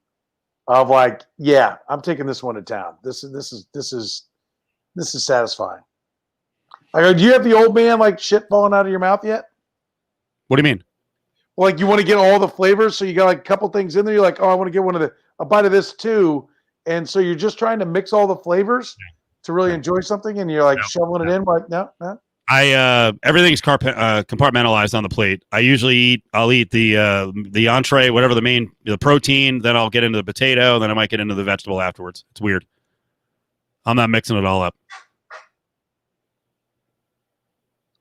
of like, yeah, I'm taking this one to town. This is satisfying. Like, do you have the old man like shit falling out of your mouth yet? What do you mean? Well, like you want to get all the flavors, so you got like a couple things in there. You're like, oh, I want to get a bite of this too, and so you're just trying to mix all the flavors to really enjoy something, and you're like shoveling it in. Like, no. Everything's compartmentalized on the plate. I'll eat the entree, whatever the protein, then I'll get into the potato, then I might get into the vegetable afterwards. It's weird. I'm not mixing it all up.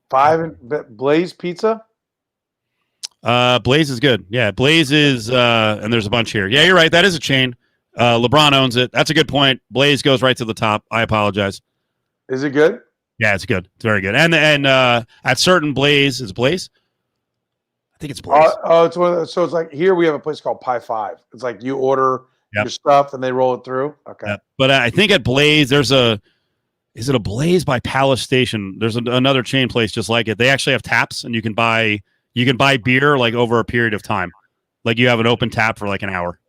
Blaze pizza. Blaze is good. Yeah, Blaze is, and there's a bunch here. Yeah, you're right. That is a chain. LeBron owns it. That's a good point. Blaze goes right to the top. I apologize. Is it good? Yeah, it's good. It's very good. And at certain Blaze, is Blaze? I think it's Blaze. So it's like here we have a place called Pie 5. It's like you order your stuff and they roll it through. Okay. Yep. But I think at Blaze, is it a Blaze by Palace Station? There's another chain place just like it. They actually have taps, and you can buy beer like over a period of time. Like you have an open tap for like an hour.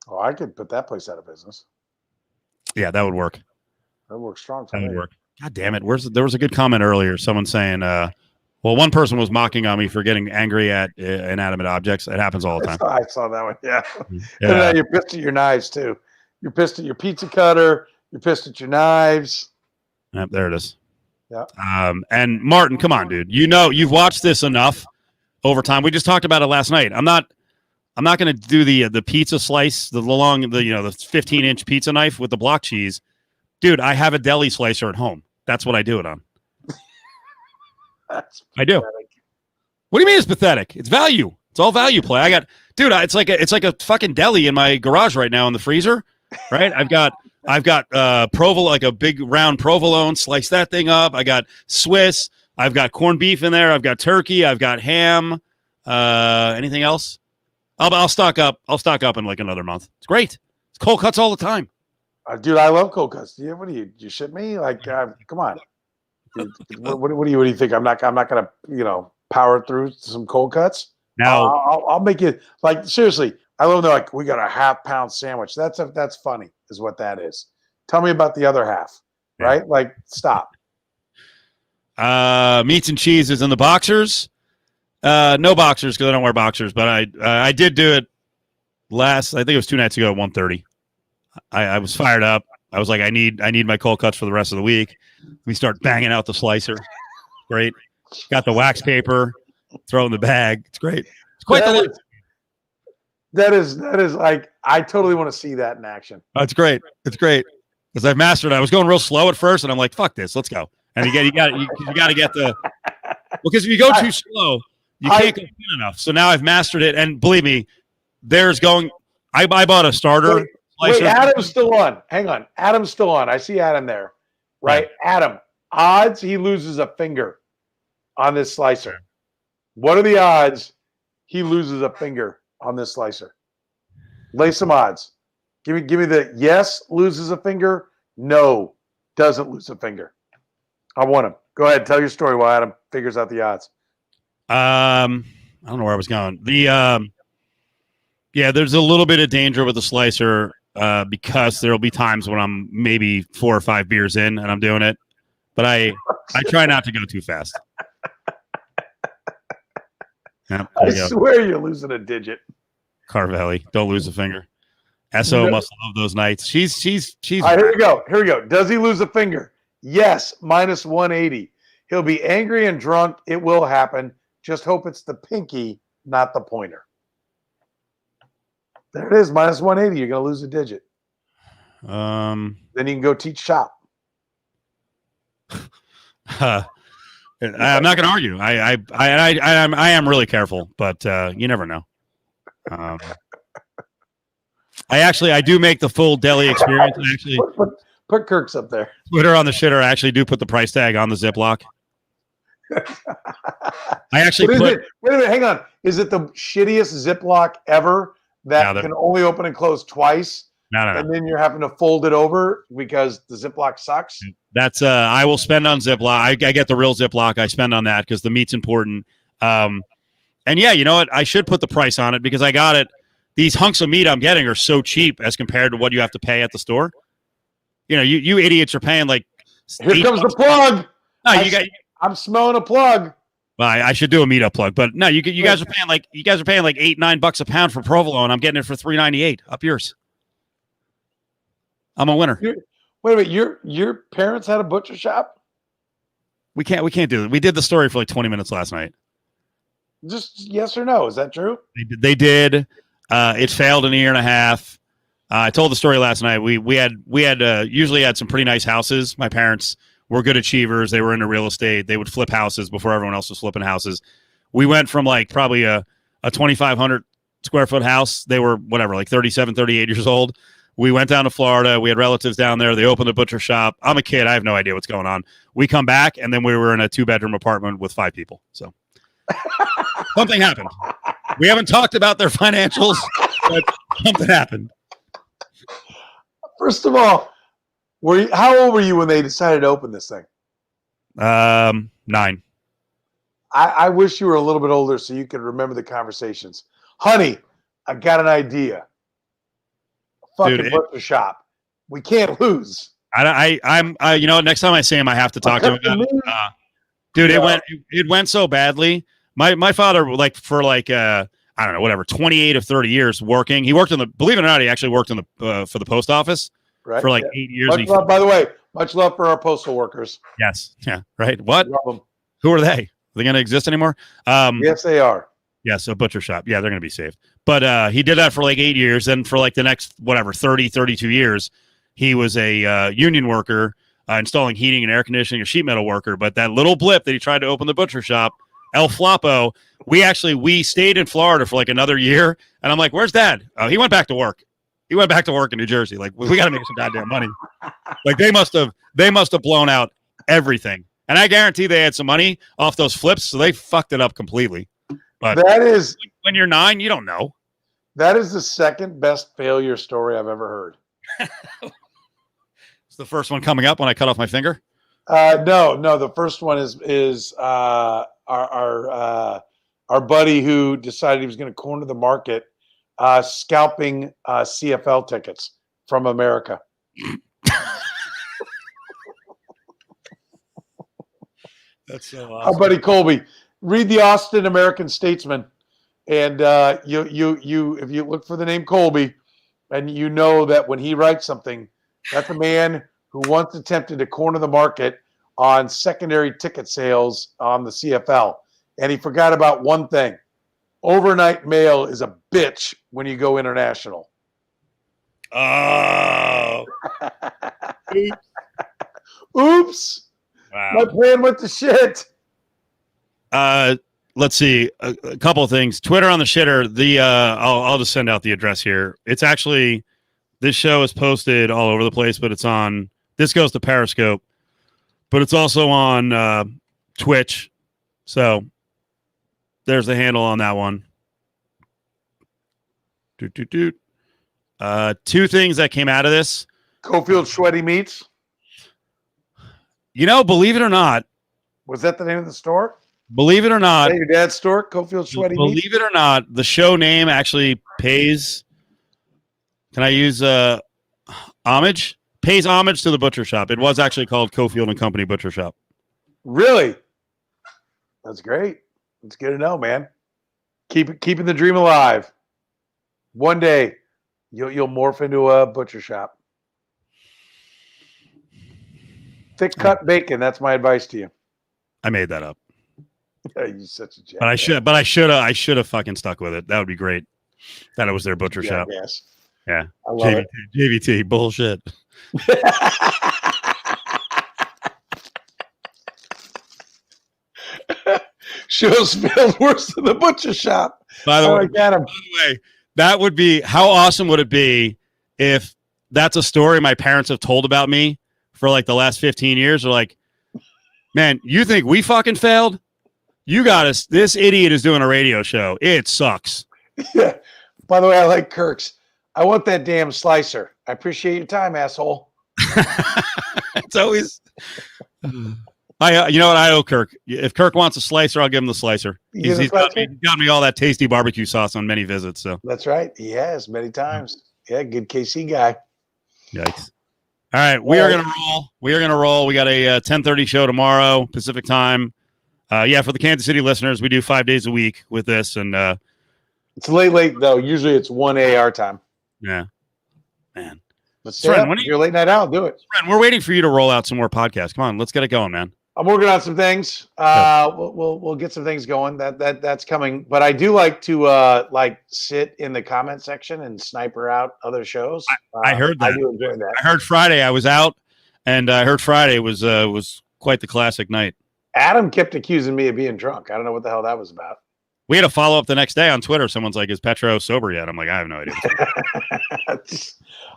Oh, I could put that place out of business. Yeah, that would work. That works strong for That me. would work. God damn it. There was a good comment earlier. Someone saying, one person was mocking on me for getting angry at inanimate objects. It happens all the time. I saw that one. Yeah. And then you're pissed at your knives too. You're pissed at your pizza cutter. You're pissed at your knives. Yep, there it is. Yeah. And Martin, come on, dude. You've watched this enough over time. We just talked about it last night. I'm not going to do the pizza slice, the 15-inch pizza knife with the block cheese. Dude, I have a deli slicer at home. That's what I do it on. I do. What do you mean it's pathetic? It's value. It's all value play. It's like a fucking deli in my garage right now in the freezer, right? I've got provolone, like a big round provolone. Slice that thing up. I got Swiss. I've got corned beef in there. I've got turkey. I've got ham. Anything else? I'll stock up. I'll stock up in like another month. It's great. It's cold cuts all the time. Dude, I love cold cuts. Yeah, what do you shit me? Like, come on. Dude, what do you think? I'm not gonna power through some cold cuts. Now I'll make it like seriously. I love like we got a half-pound sandwich. That's funny, is what that is. Tell me about the other half, right? Like, stop. Meats and cheeses in the boxers. No boxers because I don't wear boxers, but I did do it I think it was 2 nights ago at 1:30. I was fired up. I was like, I need my cold cuts for the rest of the week. We start banging out the slicer. Great. Got the wax paper, throw in the bag. It's great. It's quite delicious. That is like, I totally want to see that in action. Oh, it's great. It's great because I've mastered it. I was going real slow at first, and I'm like, fuck this, let's go. And you got to get the because if you go too slow, you can't go thin enough. So now I've mastered it, and believe me, I bought a starter. Wait, Adam's still on. Hang on. Adam's still on. I see Adam there. Right? Adam, odds he loses a finger on this slicer. What are the odds he loses a finger on this slicer? Lay some odds. Give me the yes, loses a finger, no, doesn't lose a finger. I want him. Go ahead, tell your story while Adam figures out the odds. I don't know where I was going. There's a little bit of danger with the slicer because there'll be times when I'm maybe 4 or 5 beers in and I'm doing it. but I try not to go too fast. Yep, I swear you're losing a digit. Carvelli, don't lose a finger. So must love those nights. She's. All right, here we go. Here we go. Does he lose a finger? Yes, minus 180. He'll be angry and drunk. It will happen. Just hope it's the pinky, not the pointer. There it is, minus 180. You're going to lose a digit. Then you can go teach shop. I'm not going to argue. I am really careful, but you never know. I do make the full deli experience. I actually put Kirk's up there. Twitter on the shitter. I actually do put the price tag on the Ziploc. I actually wait a minute, hang on. Is it the shittiest Ziploc ever that can only open and close twice? No. And then you're having to fold it over because the Ziploc sucks? That's I will spend on Ziploc. I get the real Ziploc. I spend on that because the meat's important. And yeah, you know what? I should put the price on it because I got it. These hunks of meat I'm getting are so cheap as compared to what you have to pay at the store. You know, you idiots are paying like. Here comes the plug. No, I'm smelling a plug. Well, I should do a meetup plug, but no, you guys are paying like $8-9 a pound for provolone. I'm getting it for $3.98. Up yours. I'm a winner. Wait a minute, your parents had a butcher shop? We can't do it. We did the story for like 20 minutes last night. Just yes or no? Is that true? They did. It failed in a year and a half. I told the story last night. We had usually had some pretty nice houses. My parents were good achievers. They were into real estate. They would flip houses before everyone else was flipping houses. We went from like probably a 2,500 square foot house. They were whatever, like 37, 38 years old. We went down to Florida. We had relatives down there. They opened a butcher shop. I'm a kid. I have no idea what's going on. We come back, and then we were in a 2-bedroom apartment with 5 people. So something happened. We haven't talked about their financials, but something happened. First of all, how old were you when they decided to open this thing? 9. I wish you were a little bit older so you could remember the conversations. Honey, I got an idea. Fucking butcher shop. We can't lose. I'm you know, next time I see him, I have to talk to him about it. Dude, it went so badly. My father, like for like I don't know, whatever, 28 of 30 years working. He worked believe it or not, he actually worked in the for the post office for like 8 years. Much love, by the way, much love for our postal workers. Yes. Yeah. Right. What? Love them. Who are they? Are they going to exist anymore? Yes, they are. Yeah, so butcher shop. Yeah, they're going to be saved. But he did that for like 8 years. Then for like the next, 32 years, he was a union worker installing heating and air conditioning, a sheet metal worker. But that little blip that he tried to open the butcher shop, El Flapo, we stayed in Florida for like another year. And I'm like, where's Dad? Oh, he went back to work. He went back to work in New Jersey. Like, we got to make some goddamn money. Like they must have blown out everything. And I guarantee they had some money off those flips, so they fucked it up completely. But that is when you're 9, you don't know. That is the second best failure story I've ever heard. It's the first one coming up when I cut off my finger. No. The first one is our buddy who decided he was going to corner the market, scalping CFL tickets from America. That's so Our awesome. buddy Colby. Read the Austin American Statesman, and you if you look for the name Colby, and you know that when he writes something, that's a man who once attempted to corner the market on secondary ticket sales on the CFL, and he forgot about one thing: overnight mail is a bitch when you go international. Oh, oops! Wow. My plan went to shit. Let's see a couple of things. Twitter on the shitter. I'll just send out the address here. It's actually, this show is posted all over the place, but it's on. This goes to Periscope, but it's also on Twitch. So there's the handle on that one. Two things that came out of this. Cofield Sweaty Meats. You know, believe it or not. Was that the name of the store? Believe it or not. Is that your dad's store, Cofield Sweaty Meats? Believe it or not, the show name actually pays. Can I use homage? pays homage to the butcher shop. It was actually called Cofield and Company Butcher Shop. Really? That's great. It's good to know, man. Keeping the dream alive. One day, you'll morph into a butcher shop. Thick cut bacon. That's my advice to you. I made that up. You're such a jackass. But I should have fucking stuck with it. That would be great. That it was their butcher shop. Yes. Yeah. I love JVT bullshit. Shows spelled worse than the butcher shop. By the way, that would be, how awesome would it be if that's a story my parents have told about me for like the last 15 years? They're like, man, you think we fucking failed? You got us. This idiot is doing a radio show. It sucks. Yeah. By the way, I like Kirk's. I want that damn slicer. I appreciate your time, asshole. It's always. You know what? I owe Kirk. If Kirk wants a slicer, I'll give him the slicer. He's got me all that tasty barbecue sauce on many visits. So that's right. He has many times. Yeah, good KC guy. Yikes. All right, we are gonna roll. We got a 10:30 show tomorrow Pacific time. For the Kansas City listeners, we do 5 days a week with this, and it's late though. Usually it's 1 AR time. Yeah, man. Let's stay up. If you're late night out, do it. Soren, we're waiting for you to roll out some more podcasts. Come on, let's get it going, man. I'm working on some things. We'll get some things going. That's coming. But I do like to sit in the comment section and sniper out other shows. I heard that. I do enjoy that. I heard Friday. I was out, and I heard Friday was quite the classic night. Adam kept accusing me of being drunk. I don't know what the hell that was about. We had a follow up the next day on Twitter. Someone's like, "Is Petro sober yet?" I'm like, "I have no idea."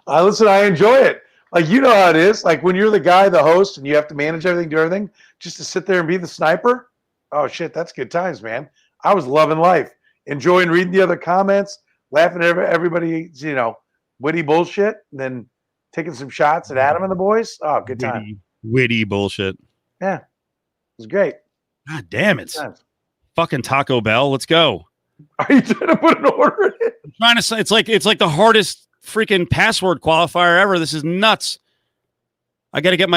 Listen, I enjoy it. Like, you know how it is. Like when you're the guy, the host, and you have to manage everything, do everything, just to sit there and be the sniper. Oh shit, that's good times, man. I was loving life, enjoying reading the other comments, laughing at everybody's, witty bullshit, and then taking some shots at Adam and the boys. Oh, good time. Witty bullshit. Yeah, it was great. God damn it. Fucking Taco Bell. Let's go. Are you trying to put an order in it? I'm trying to say it's like the hardest freaking password qualifier ever. This is nuts. I got to get my